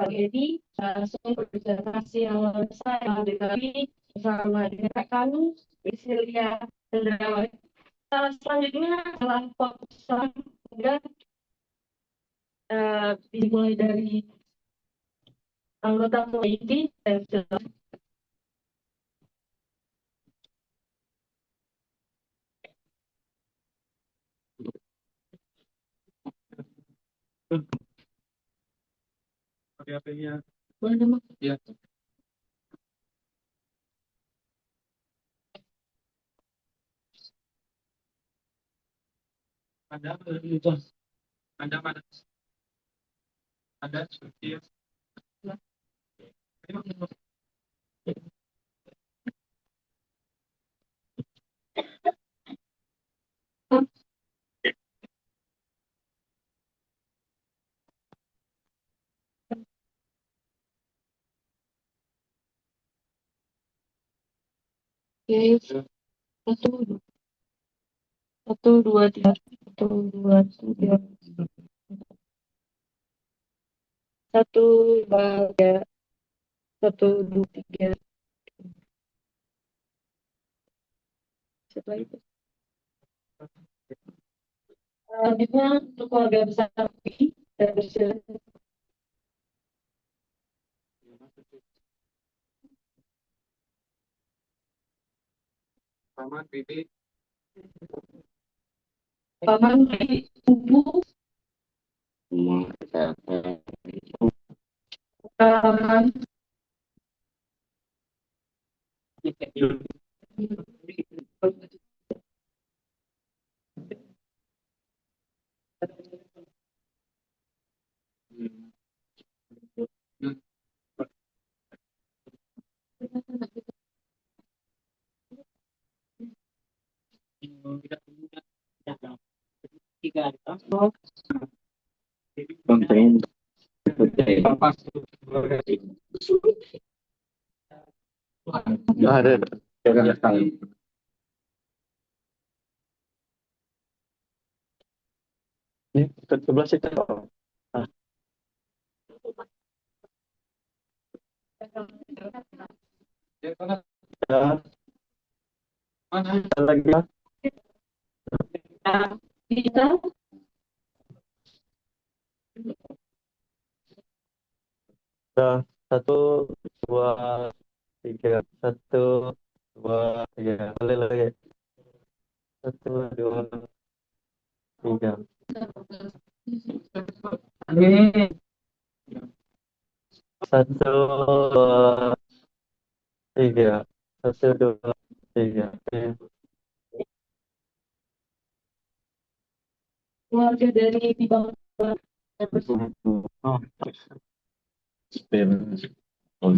Pak Edi, langsung presentasi yang luar biasa yang diberi bersama dengan kami, Isilia Hendrawan. Selanjutnya adalah fokusan dan dimulai dari anggota komite dan Pakai HP-nya. boleh Mas? Ya. Ada itu. Ada mana? Ada seperti ya. Oke, satu, dua, tiga, satu, dua, tiga, satu, dua, tiga, satu, dua, tiga. Setelah itu. Selanjutnya untuk keluarga besar kami dan bersilakan. Paman Bibi. Paman dari Ibu, paman Ini ke-11 itu apa? Ah, ya, ada lagi ya? Bisa. Udah. 1, 2, 3. 1, 2, 3. Boleh lagi. 1, 2, 3. Satu, dua, tiga. 1, 2, 3. Oke. Keluarga dari di bawah. Oh, spin. Oh,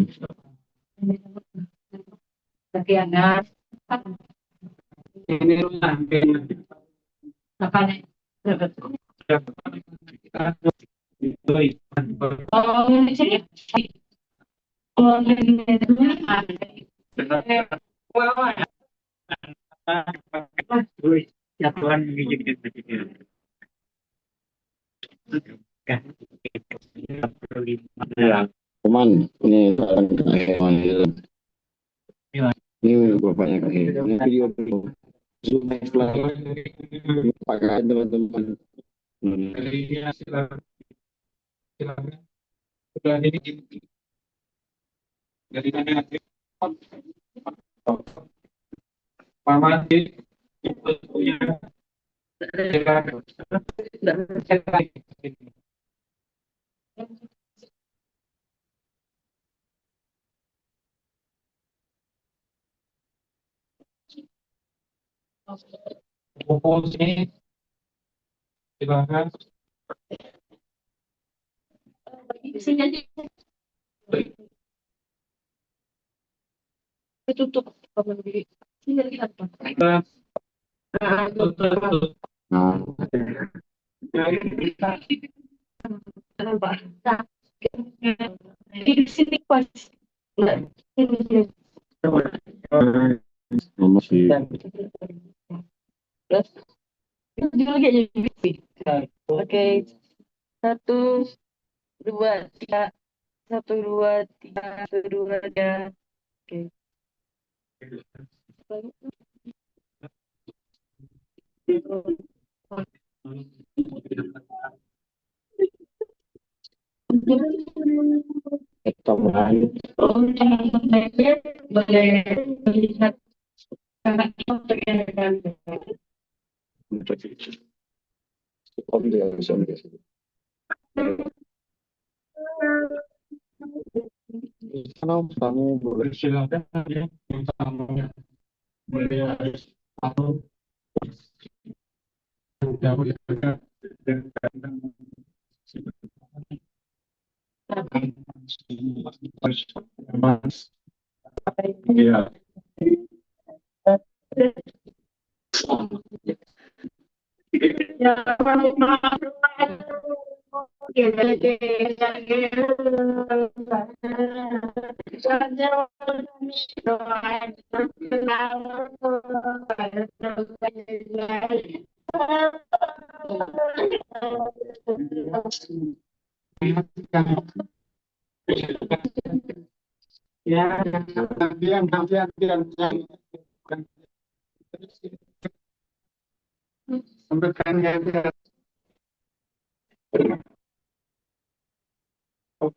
Tapi anak Ini rumah apa nih? itu Oh, di sini. Keluarga di jatuhan jadi Ya, teman, ini orang hewan itu. Ini bapaknya kakek. Ini video dulu. Zoom Explorer. Pakai teman-teman. Iya, silakan. Silakan. Sudah ini dari mana? Pak Mati, punya silakan. Komposisi, silakan. sini aja tutup kamar diri. Sini lihat Pak. Nah, Pak. Nah, di sini pas. Nah, ini. masih Terus itu lagi aja. Oke, 1, 2, 3. 1, 2, 3. 1, 2, 3. Oke. tambahan. Oh, boleh melihat karakter pergerakan. Om juga bisa bisa. Karena kamu boleh Silakan ya, yang tamunya boleh atau jauh dekat dengan Mas. Iya. Ya, Ya, diam, diam, diam, diam. Sampaikan ya, biar. Oh,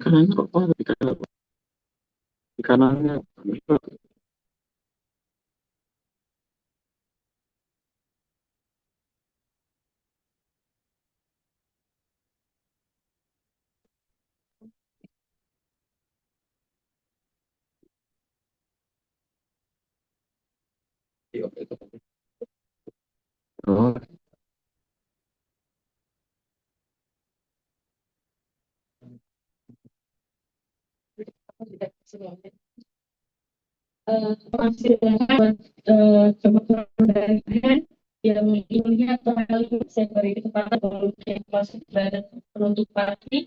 Kanannya kok parah di kanannya. Oh, Persidangan kebetulan dari Tuhan yang ilmunya atau hal ini saya beri kesempatan untuk yang masuk pada penuntut parti.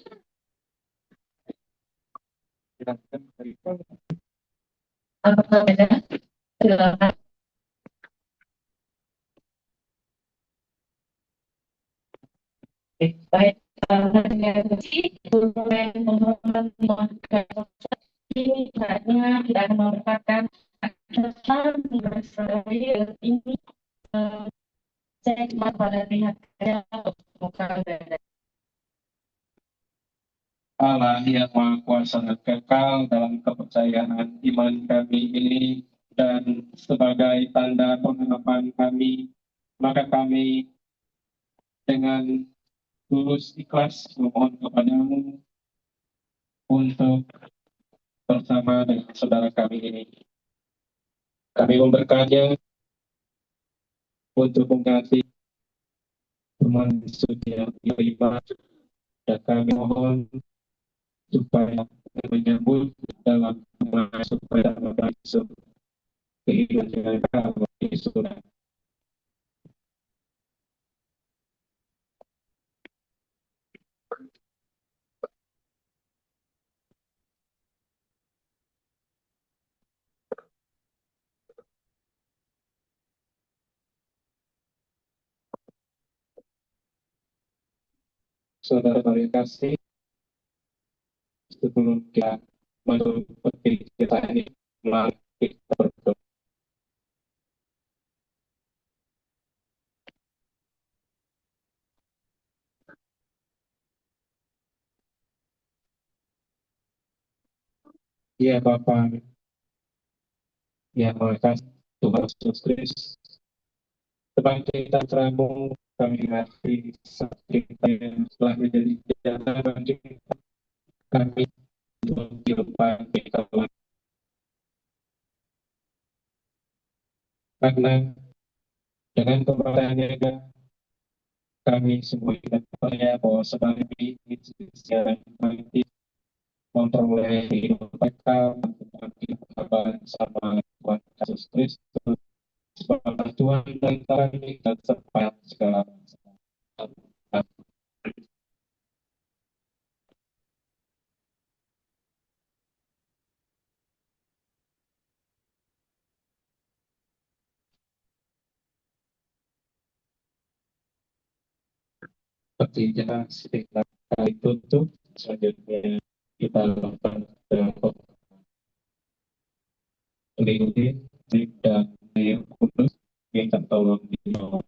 Apakah ada? Silakan. Baik, dengan kasih mohon ini saatnya kita akan memberitakan tentang Israel ini. Saya cuma pada pihak saya bukan dari Allah yang Maha Kuasa dan kekal dalam kepercayaan iman kami ini dan sebagai tanda pengharapan kami, maka kami dengan tulus ikhlas memohon kepadamu untuk bersama dengan saudara kami ini. Kami memberkatnya untuk mengganti teman suci yang diterima dan kami mohon supaya menyambut dalam supaya masuk kehidupan dengan kamu di surga. Saudara yang kasih, sebelum kita masuk ke kita ini, mari kita berdoa. Ya Bapa, ya Maha Kasih Tuhan Yesus Kristus, sebagai teramu kami ngasih saat kita yang telah menjadi jasa bagi kami untuk kehidupan kita karena dengan keberadaannya kami semua kita percaya bahwa sebagai secara politik memperoleh kehidupan mereka untuk sama Tuhan Yesus Kristus sebagai Tuhan dan kami dan serta segala seperti jelas setiap kali tutup selanjutnya kita lakukan mengikuti dan yang kudus minta tolong di bawah.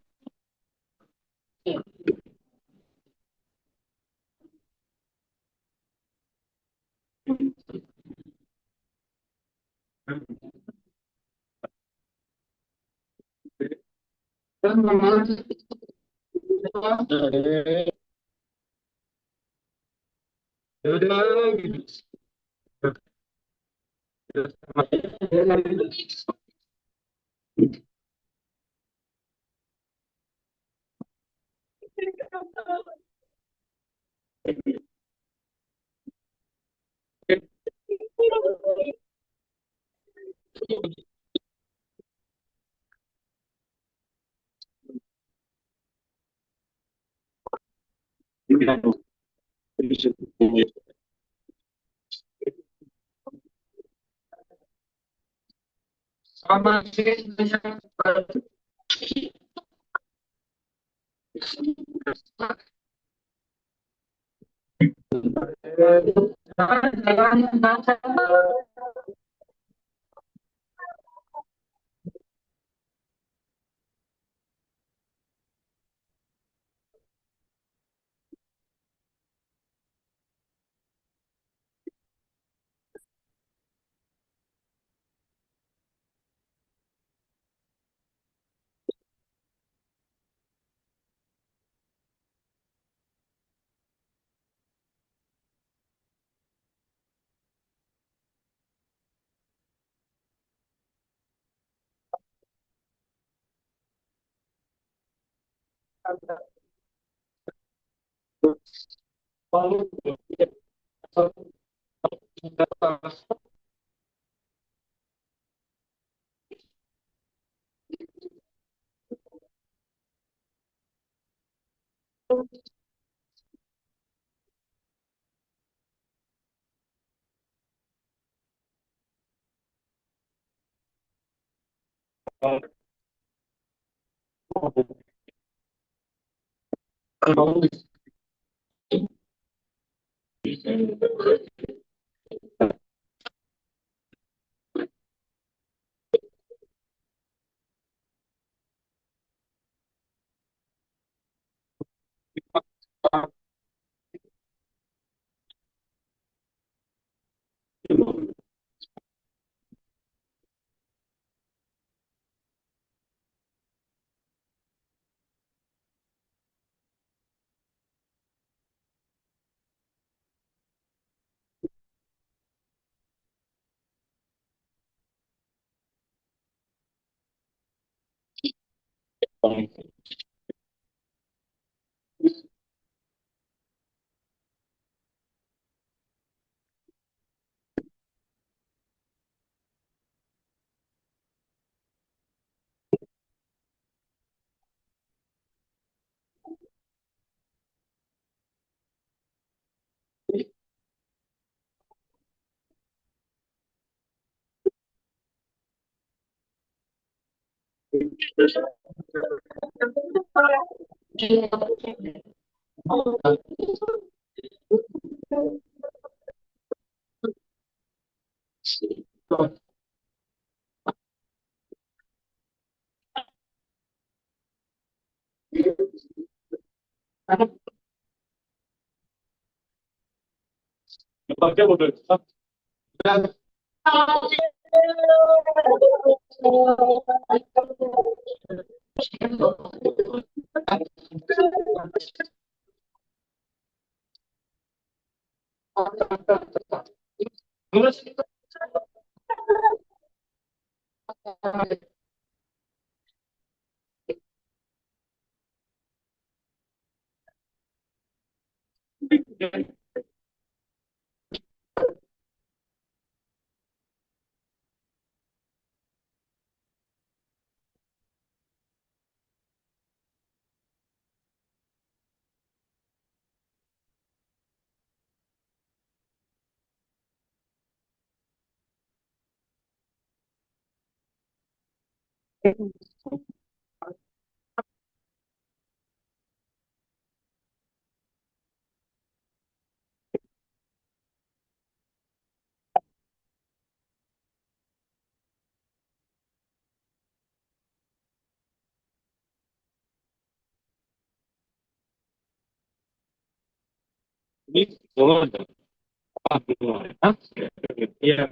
Iya.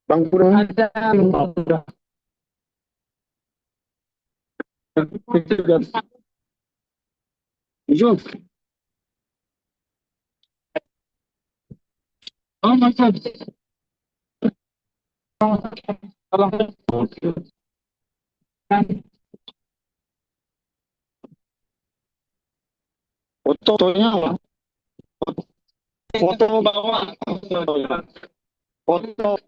Bang Purwo ada. Itu kan. Jom. Oh, masa. Tolong. Fotonya apa? Foto bawa. Foto. Foto.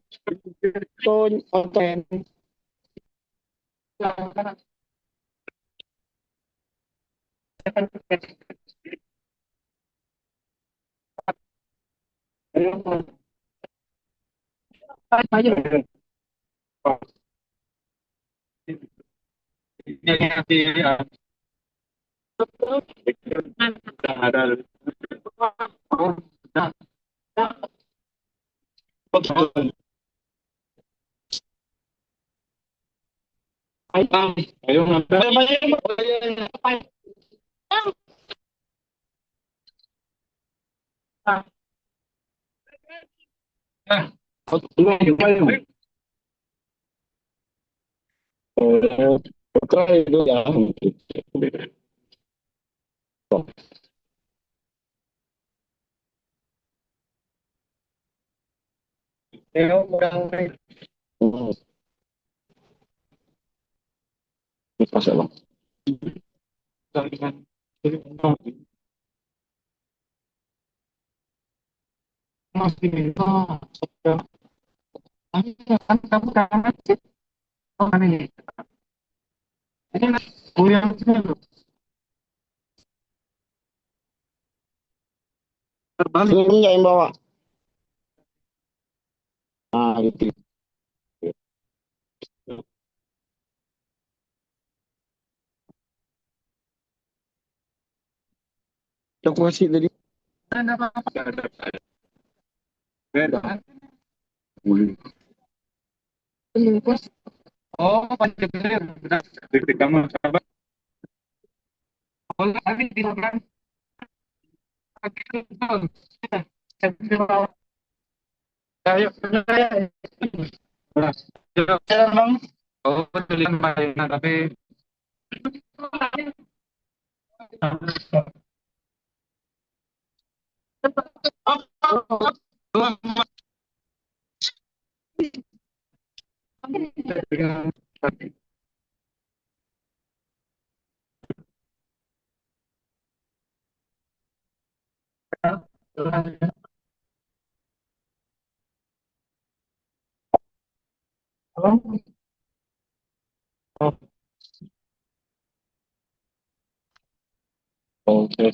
Pas ya bang. Jaringan masih minta saya kan kamu kangen sih oh kan ini kuliah terbalik Ini nggak yang bawa. Nah gitu. Aku kasih tadi. ada apa-apa Beda. oh Pancasila benar di kamu sahabat oh tadi di belakang ayo saya jalan bang oh jalan mainan tapi Oke,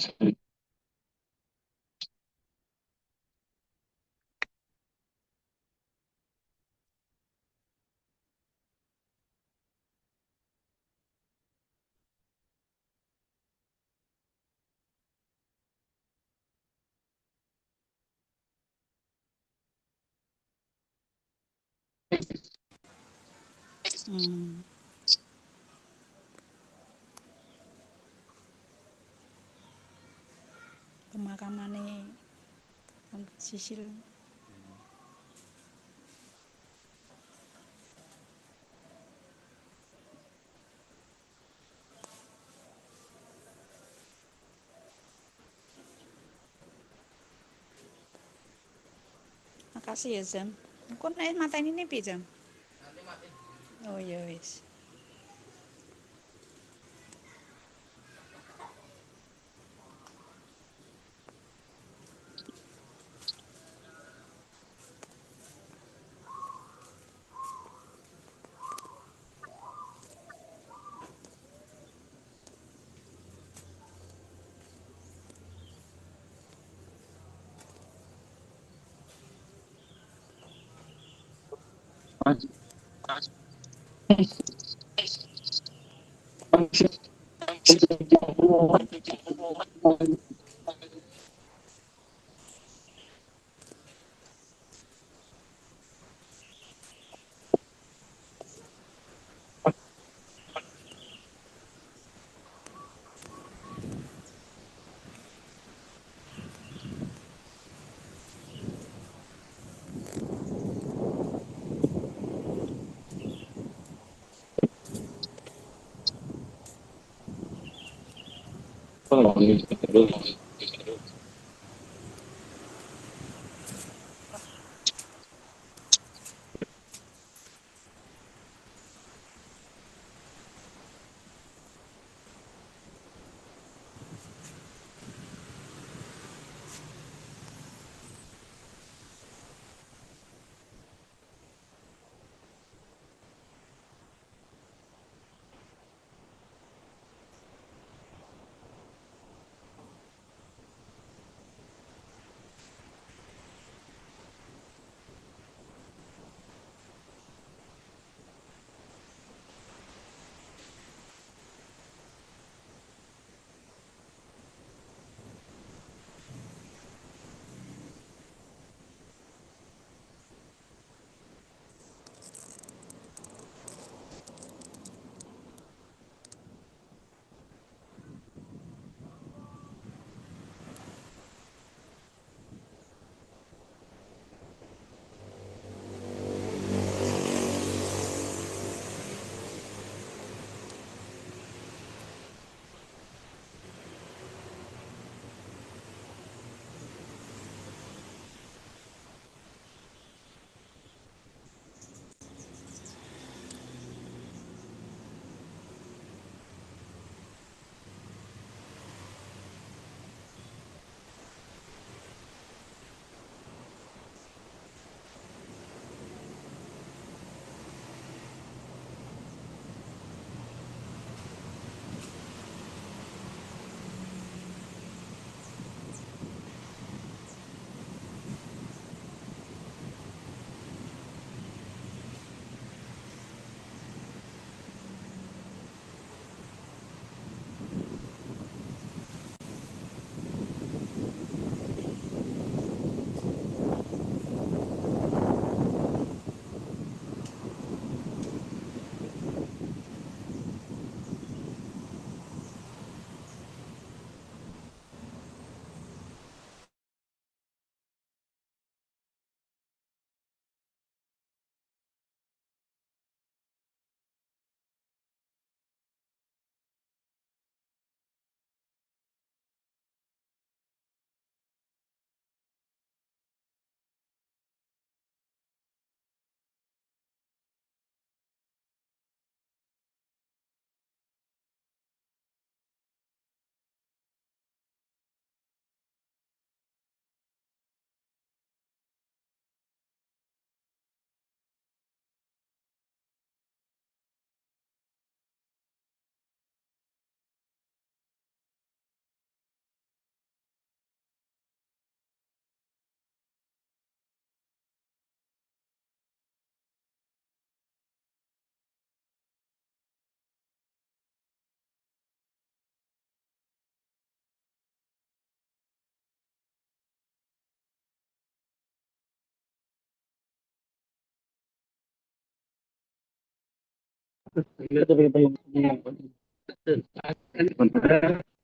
Hmm, pemakamane Sisil. Makasih ya Zam. Kok nek mateni ini piye Zam? Oh ya wis.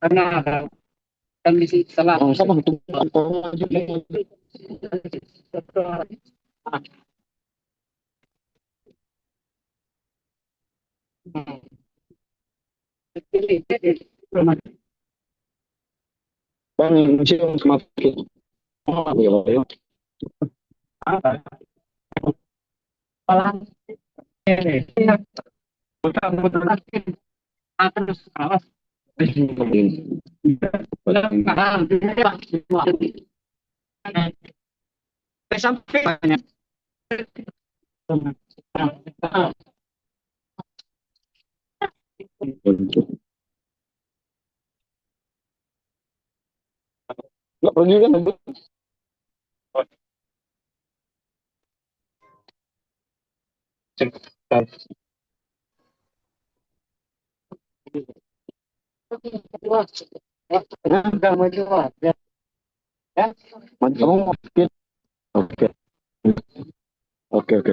Karena ada kondisi salah. Oh, sama tunggu juga. Bang, museum semakin. Oh, iya, iya. Malah betul-betul terus awas. Sampai banyak. Nggak perlu juga. Enggak mau juga. Kamu mungkin. Oke, oke, oke.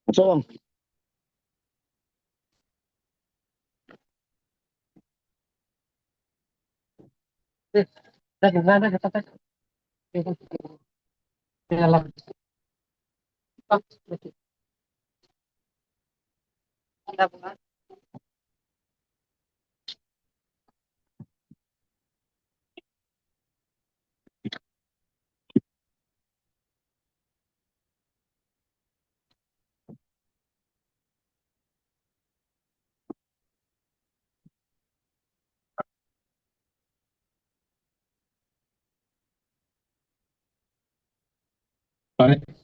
Masuk, Bang. Ada kata dalam Baik.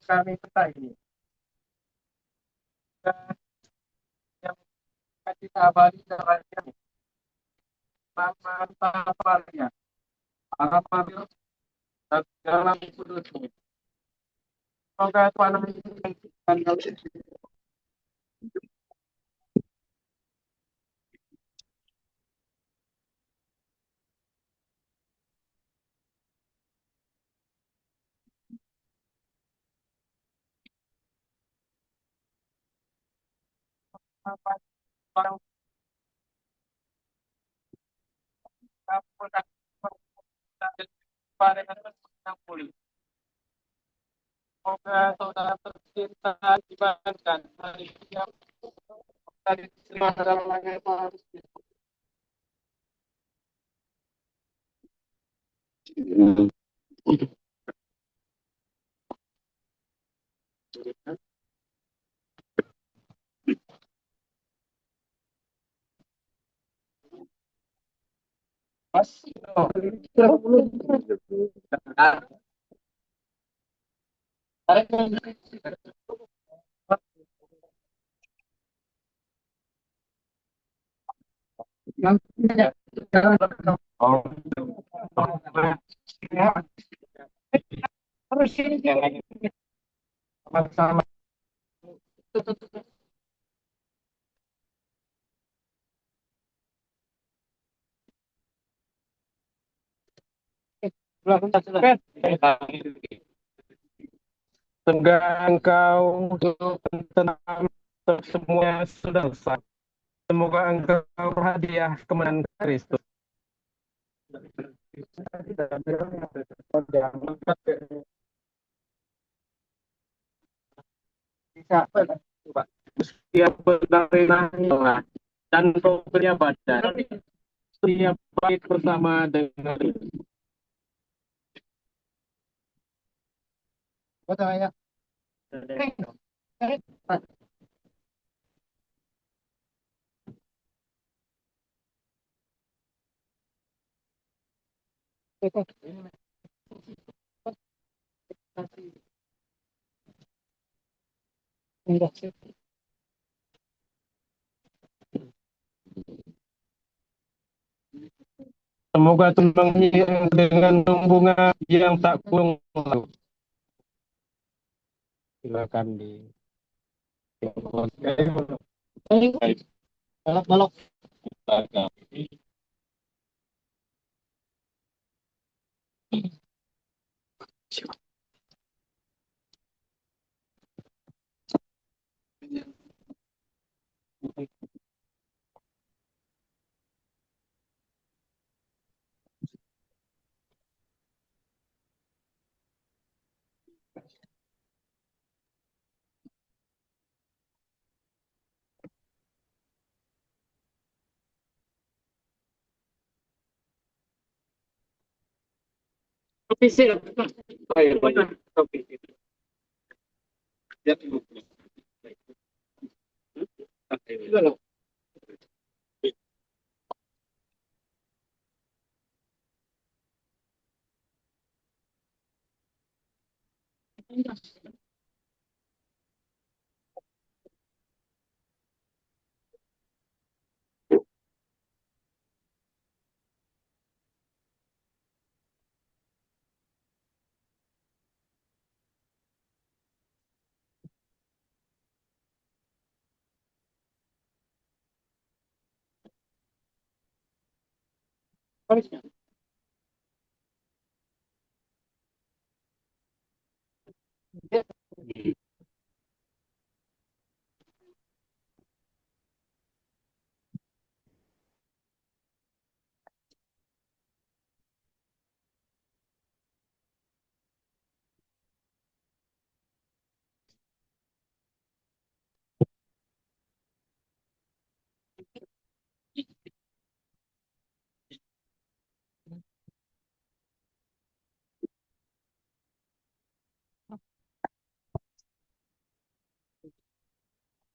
kami peta ini yang kita abadi dalam nama Alhamdulillah dalam kudusmu. Semoga Tuhan mengizinkan Semoga saudara tercinta dibagikan hari yang tadi terima dalam langit Tuhan. Sama-sama. Semoga engkau tenang semua sudah selesai. Semoga engkau hadiah kemenangan Kristus. Bisa, Pak. Setiap berdarah dan pemberian badan, setiap baik bersama dengan betul ya. Semoga tumbang hilang dengan bunga yang tak kurung. Silakan di balok-balok. Kopi sih. Oh, iya, kopi. Ya, oke.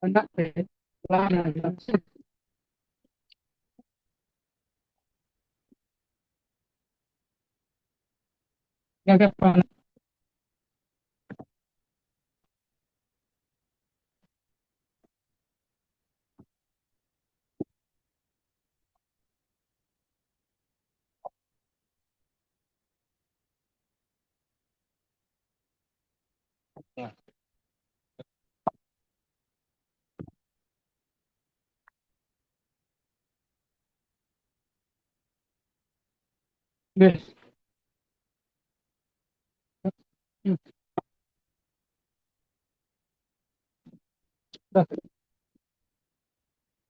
Enak deh. Gak apa. Yes.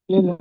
Besok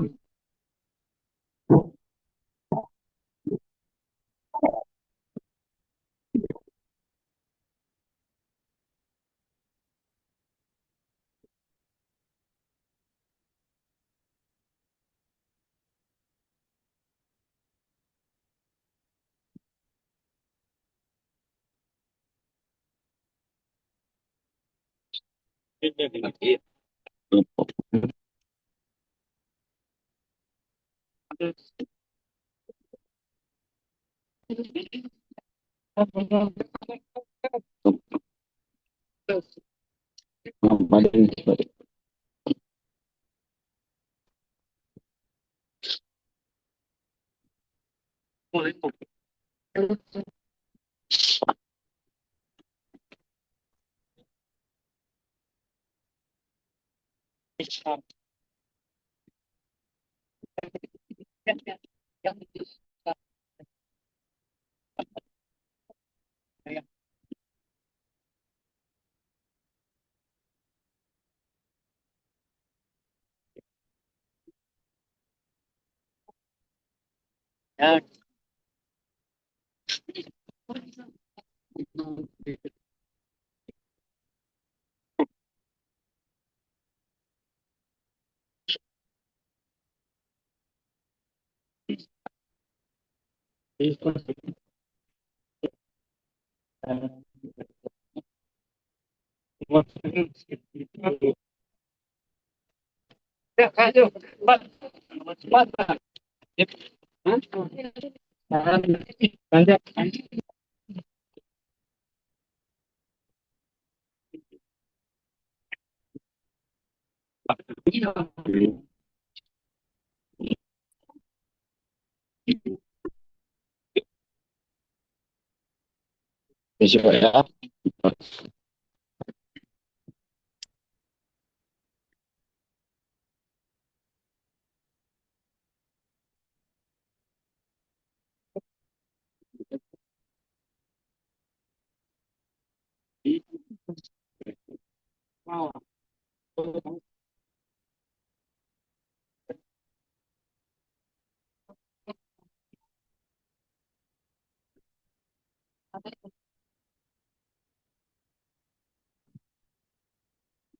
ya.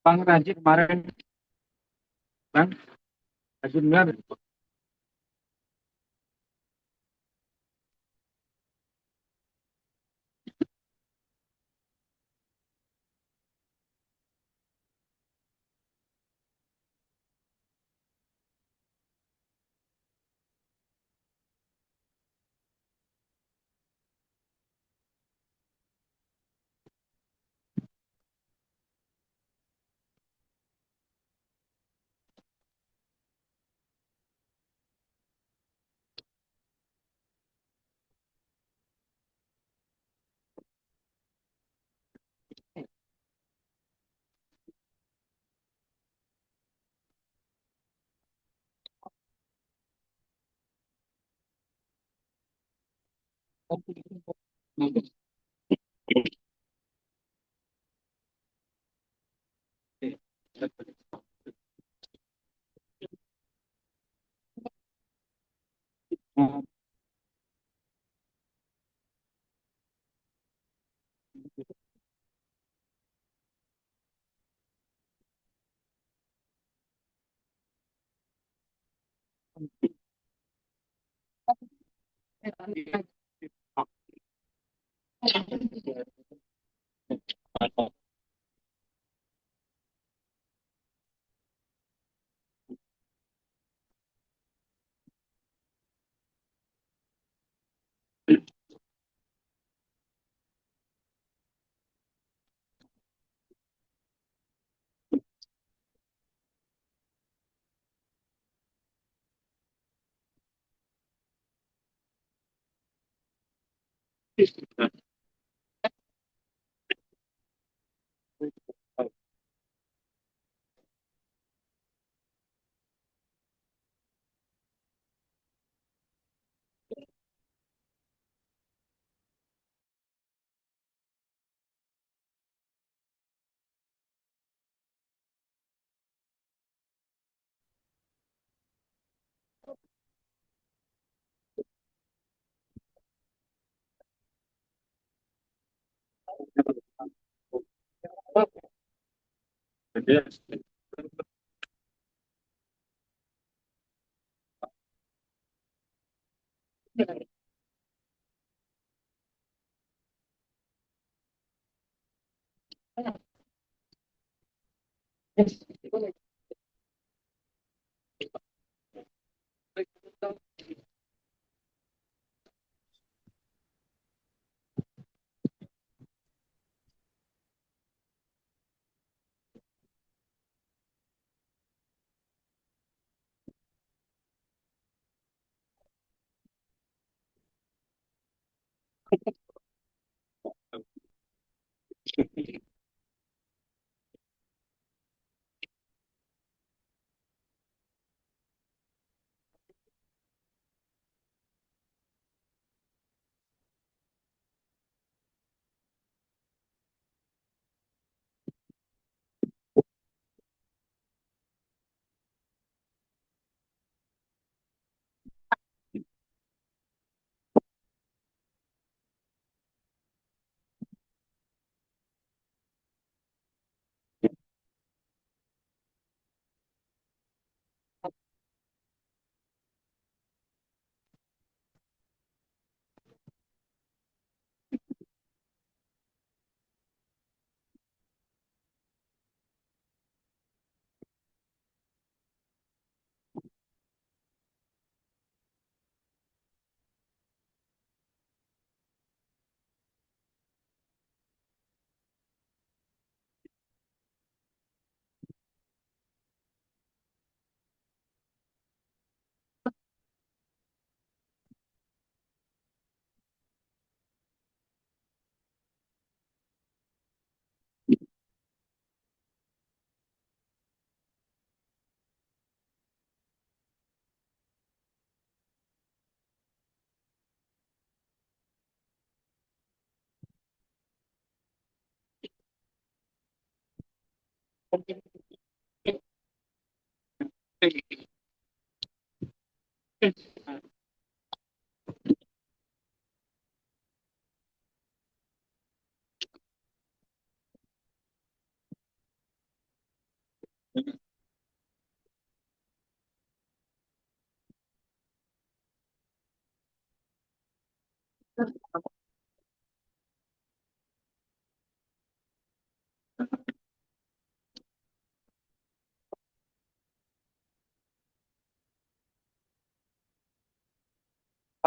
Bang Ranji kemarin, Bang, Ranji dengar.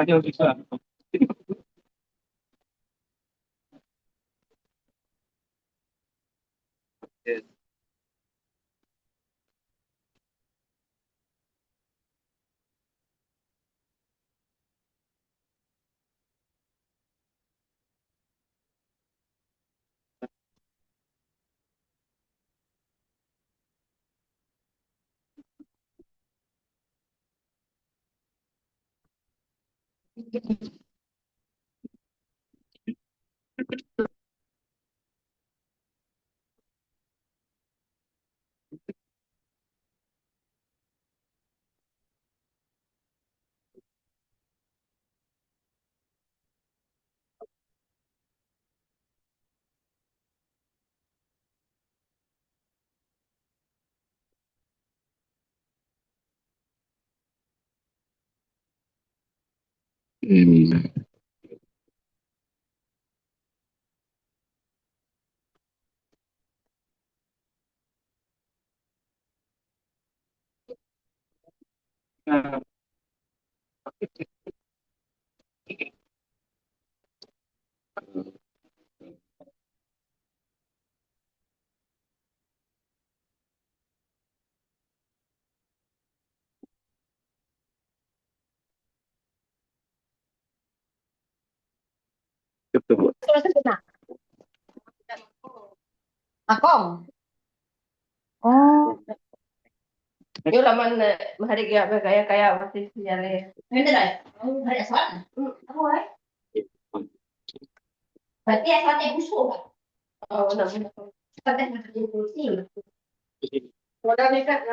Hanya bisa. Akong. Oh. Yung laman na mahari kaya masih sinyale. Hindi na. Hari aswat. Ako ay. Berarti aswat yang busuk. Oh, naman. Aswat yang busuk. Wala ni ka.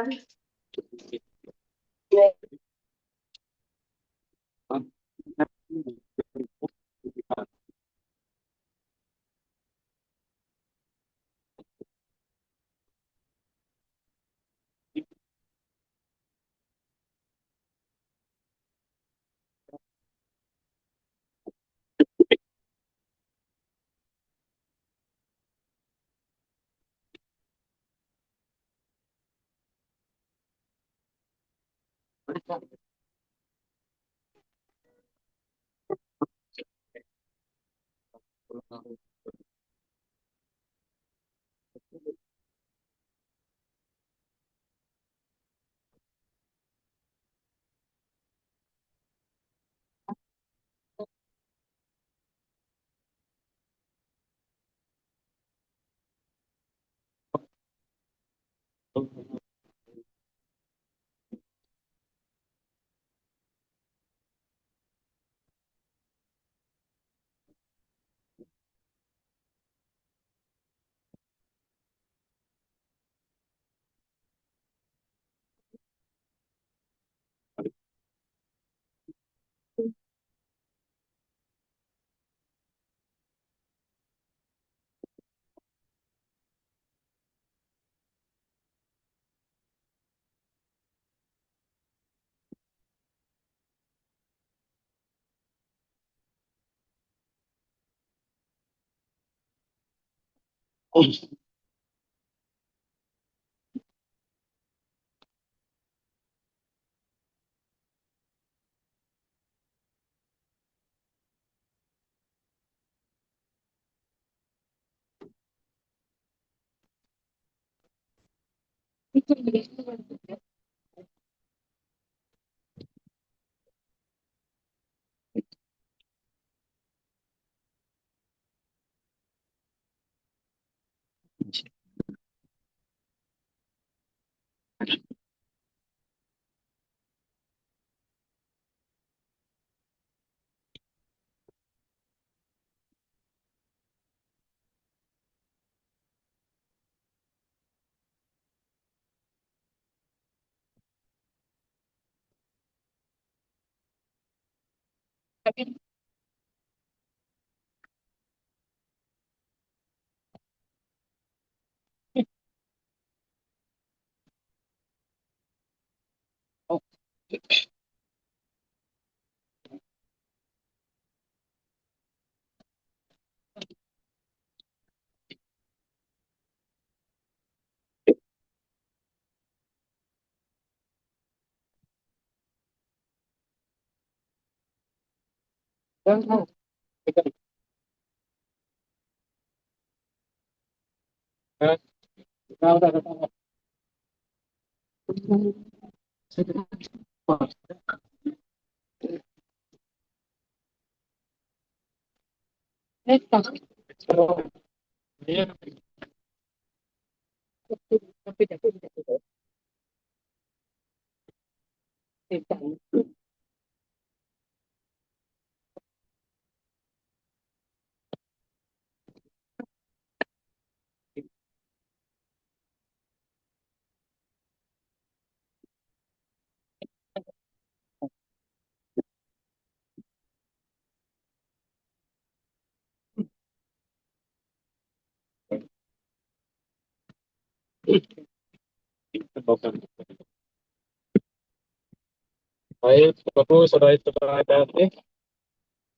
Baik, Bapak, saudara-saudara kasih,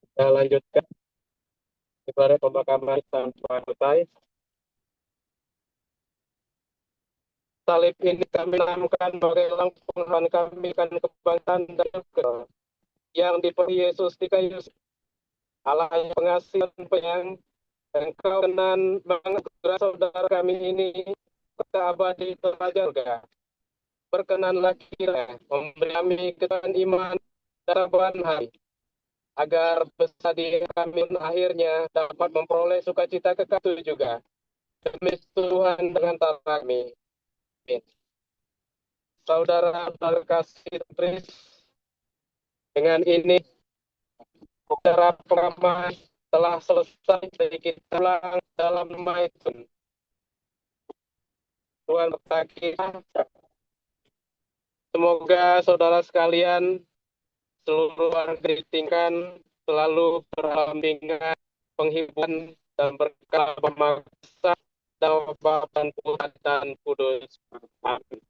kita lanjutkan ibadah pemakaman tanpa selesai. Salib ini kami namakan sebagai langsungan kami kan kebangkitan dan juga yang diberi Yesus di kayu salib. Allah yang pengasih dan penyayang, Engkau kenan menganugerah saudara kami ini kota abadi terraja surga. Berkenanlah kiranya memberi kami ketaatan iman dan sabaran hari, agar besar di kami akhirnya dapat memperoleh sukacita kekal itu juga. Demi Tuhan dengan kami. Amin. Saudara-saudara kasih Tuhan, dengan ini acara pengamanan telah selesai dan kita ulang dalam nama itu. Tuhan berkati kita. Semoga saudara sekalian seluruh warga ditingkan selalu berdampingan penghiburan dan berkah pemaksa dan Bapa dan Tuhan dan Kudus. Amin.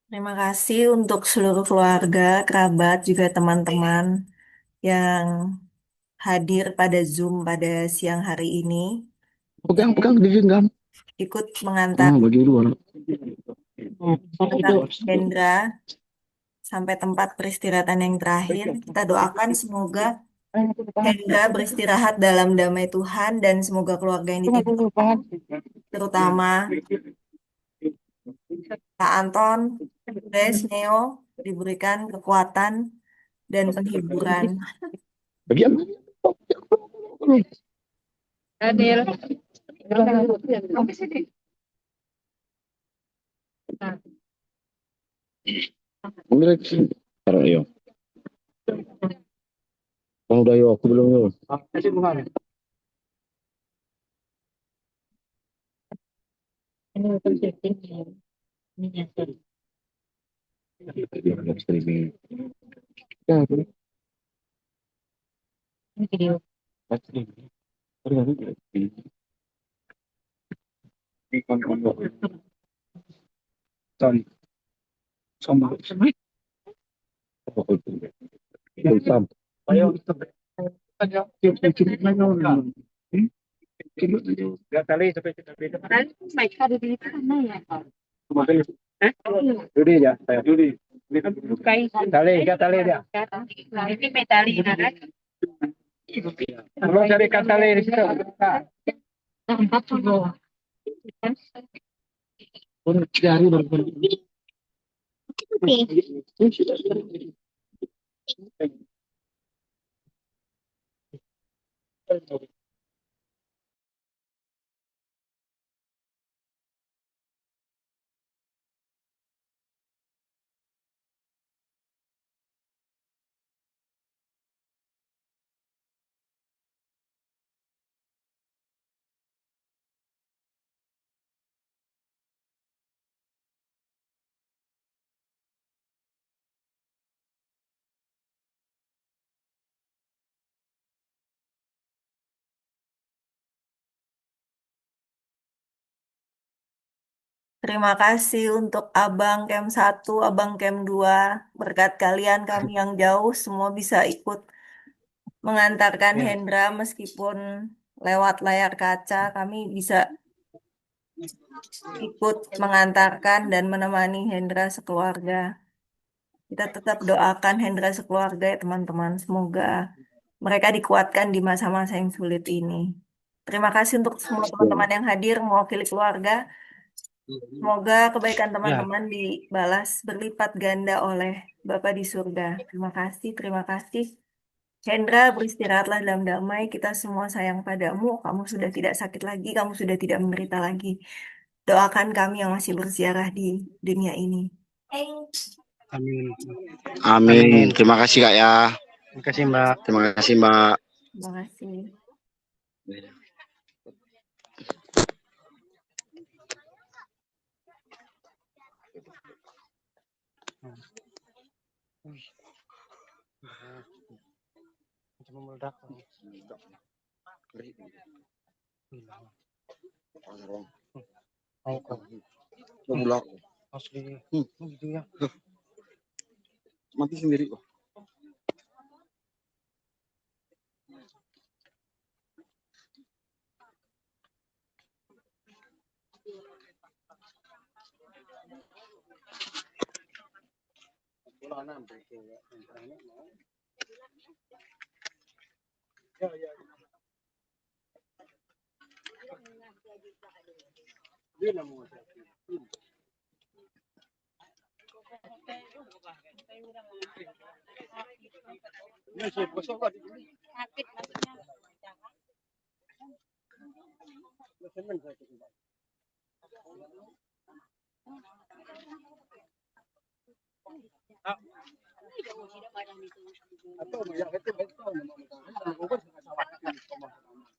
Terima kasih untuk seluruh keluarga, kerabat, juga teman-teman yang hadir pada Zoom pada siang hari ini. Pegang digenggam. Ikut mengantar Bagi luar. Hendra sampai tempat peristirahatan yang terakhir. Kita doakan semoga Hendra beristirahat dalam damai Tuhan dan semoga keluarga yang dititipkan, terutama Kak Anton, Grace, Neo, diberikan kekuatan dan penghiburan. Bagian. Adil. Ambil lagi. Taruh yo. Bang udah yo, aku belum yo. Streaming. Ya, video. Sorry. Sama. Ayo. Judi ya, saya Judi. Tali dia. Ini metali ada. Belum carikan tali di situ. Cari baru. Terima kasih untuk Abang Kem 1, Abang Kem 2. Berkat kalian kami yang jauh semua bisa ikut mengantarkan Hendra meskipun lewat layar kaca. Kami bisa ikut mengantarkan dan menemani Hendra sekeluarga. Kita tetap doakan Hendra sekeluarga ya teman-teman. Semoga mereka dikuatkan di masa-masa yang sulit ini. Terima kasih untuk semua teman-teman yang hadir mewakili keluarga. Semoga kebaikan teman-teman dibalas berlipat ganda oleh Bapa di surga. Terima kasih, terima kasih. Hendra, beristirahatlah dalam damai. Kita semua sayang padamu. Kamu sudah tidak sakit lagi, kamu sudah tidak menderita lagi. Doakan kami yang masih berziarah di dunia ini. Amin. Terima kasih Kak ya. Terima kasih Mbak. Terima kasih Mbak. Terima kasih. Cuma meledak. Mulak. Asli. Gitu ya. Mati sendiri kok.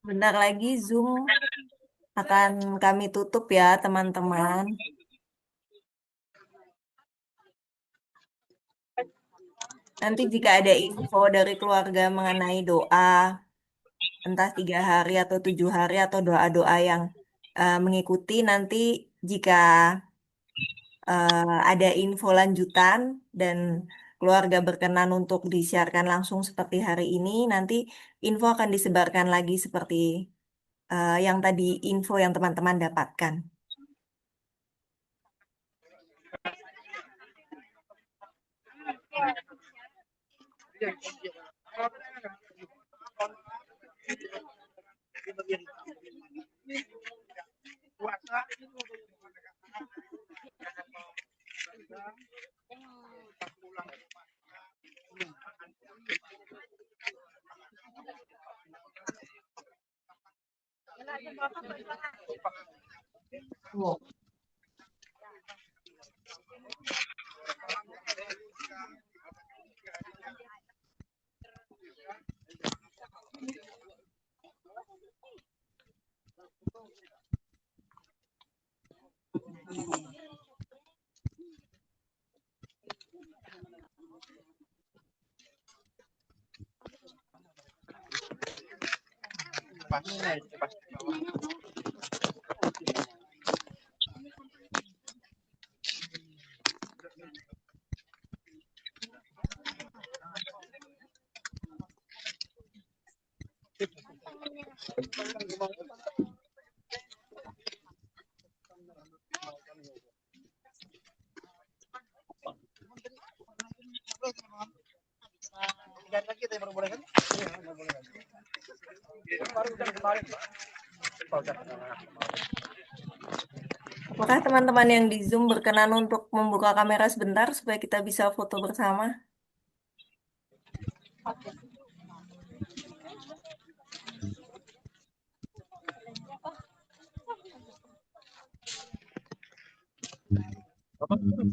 Bentar lagi Zoom akan kami tutup ya teman-teman. Nanti jika ada info dari keluarga mengenai doa, entah 3 hari atau 7 hari atau doa-doa yang mengikuti, nanti jika ada info lanjutan dan keluarga berkenan untuk disiarkan langsung seperti hari ini, nanti info akan disebarkan lagi seperti yang tadi info yang teman-teman dapatkan. Apakah teman-teman yang di Zoom berkenan untuk membuka kamera sebentar supaya kita bisa foto bersama?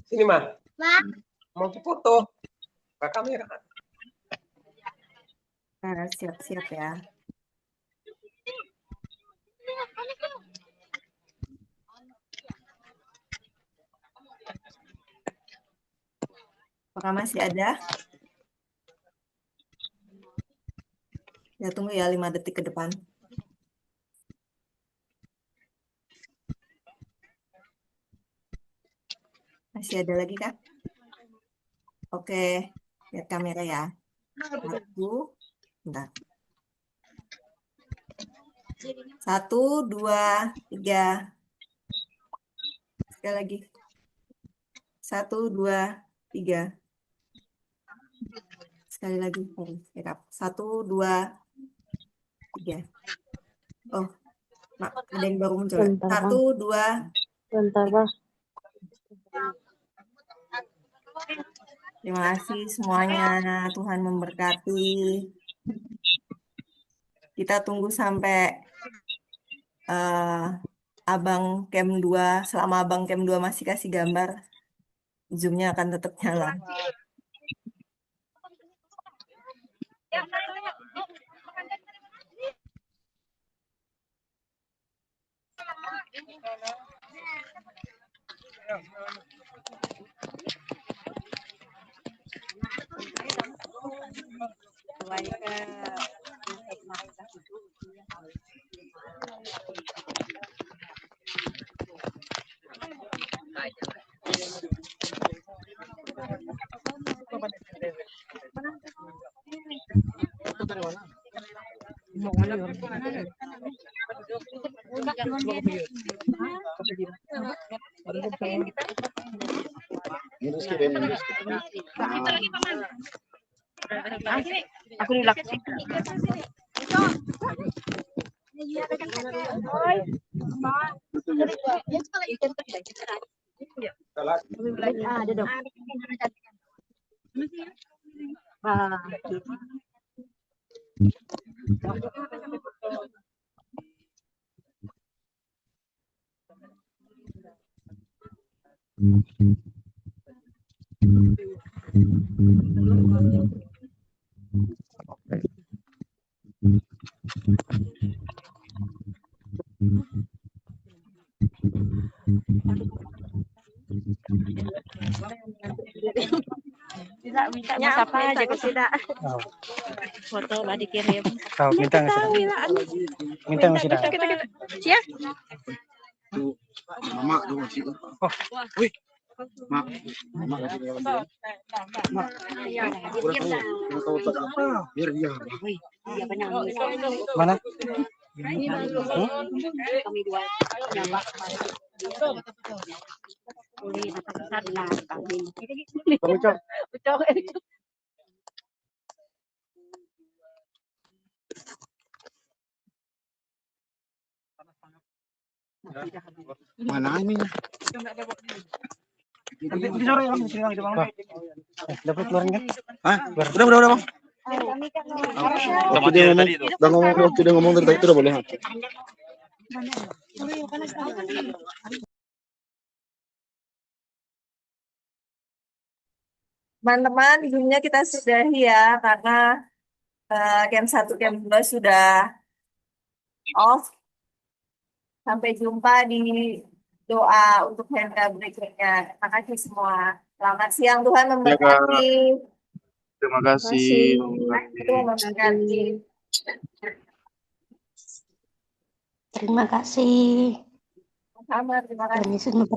Sini, Ma. Mau foto. Ke kamera. Nah, siap-siap ya. Apakah masih ada? Ya, tunggu ya 5 detik ke depan. Masih ada lagi kah? Oke, lihat kamera ya. 1, bentar. 1, 2, 3. Sekali lagi. 1, 2, 3. Sekali lagi. 1, 2, 3. Oh, Mak, ada yang baru muncul. 1, 2. Bentar, Pak. Terima kasih semuanya. Tuhan memberkati. Kita tunggu sampai Abang Cam 2. Selama Abang Cam 2 masih kasih gambar, Zoom-nya akan tetap nyala. Aku relax. Ada dong. Minta siapa aja kok tidak foto lah dikirim. Tahu minta nggak sih? Minta nggak sih? Siap. Mama, oh, wih, Mana? Mana ini? Dapat keluarin kan? Hah? Udah bang. Udah ngomong dari tadi itu udah boleh. Teman-teman, Zoom-nya kita sudahi ya, karena camp 1, camp 2 sudah off. Sampai jumpa di doa untuk Hendra berikutnya. Terima kasih semua. Selamat siang, Tuhan memberkati. Terima kasih. Tuhan memberkati. Terima kasih. Sama, terima kasih. Tuhan Yesus memberkati.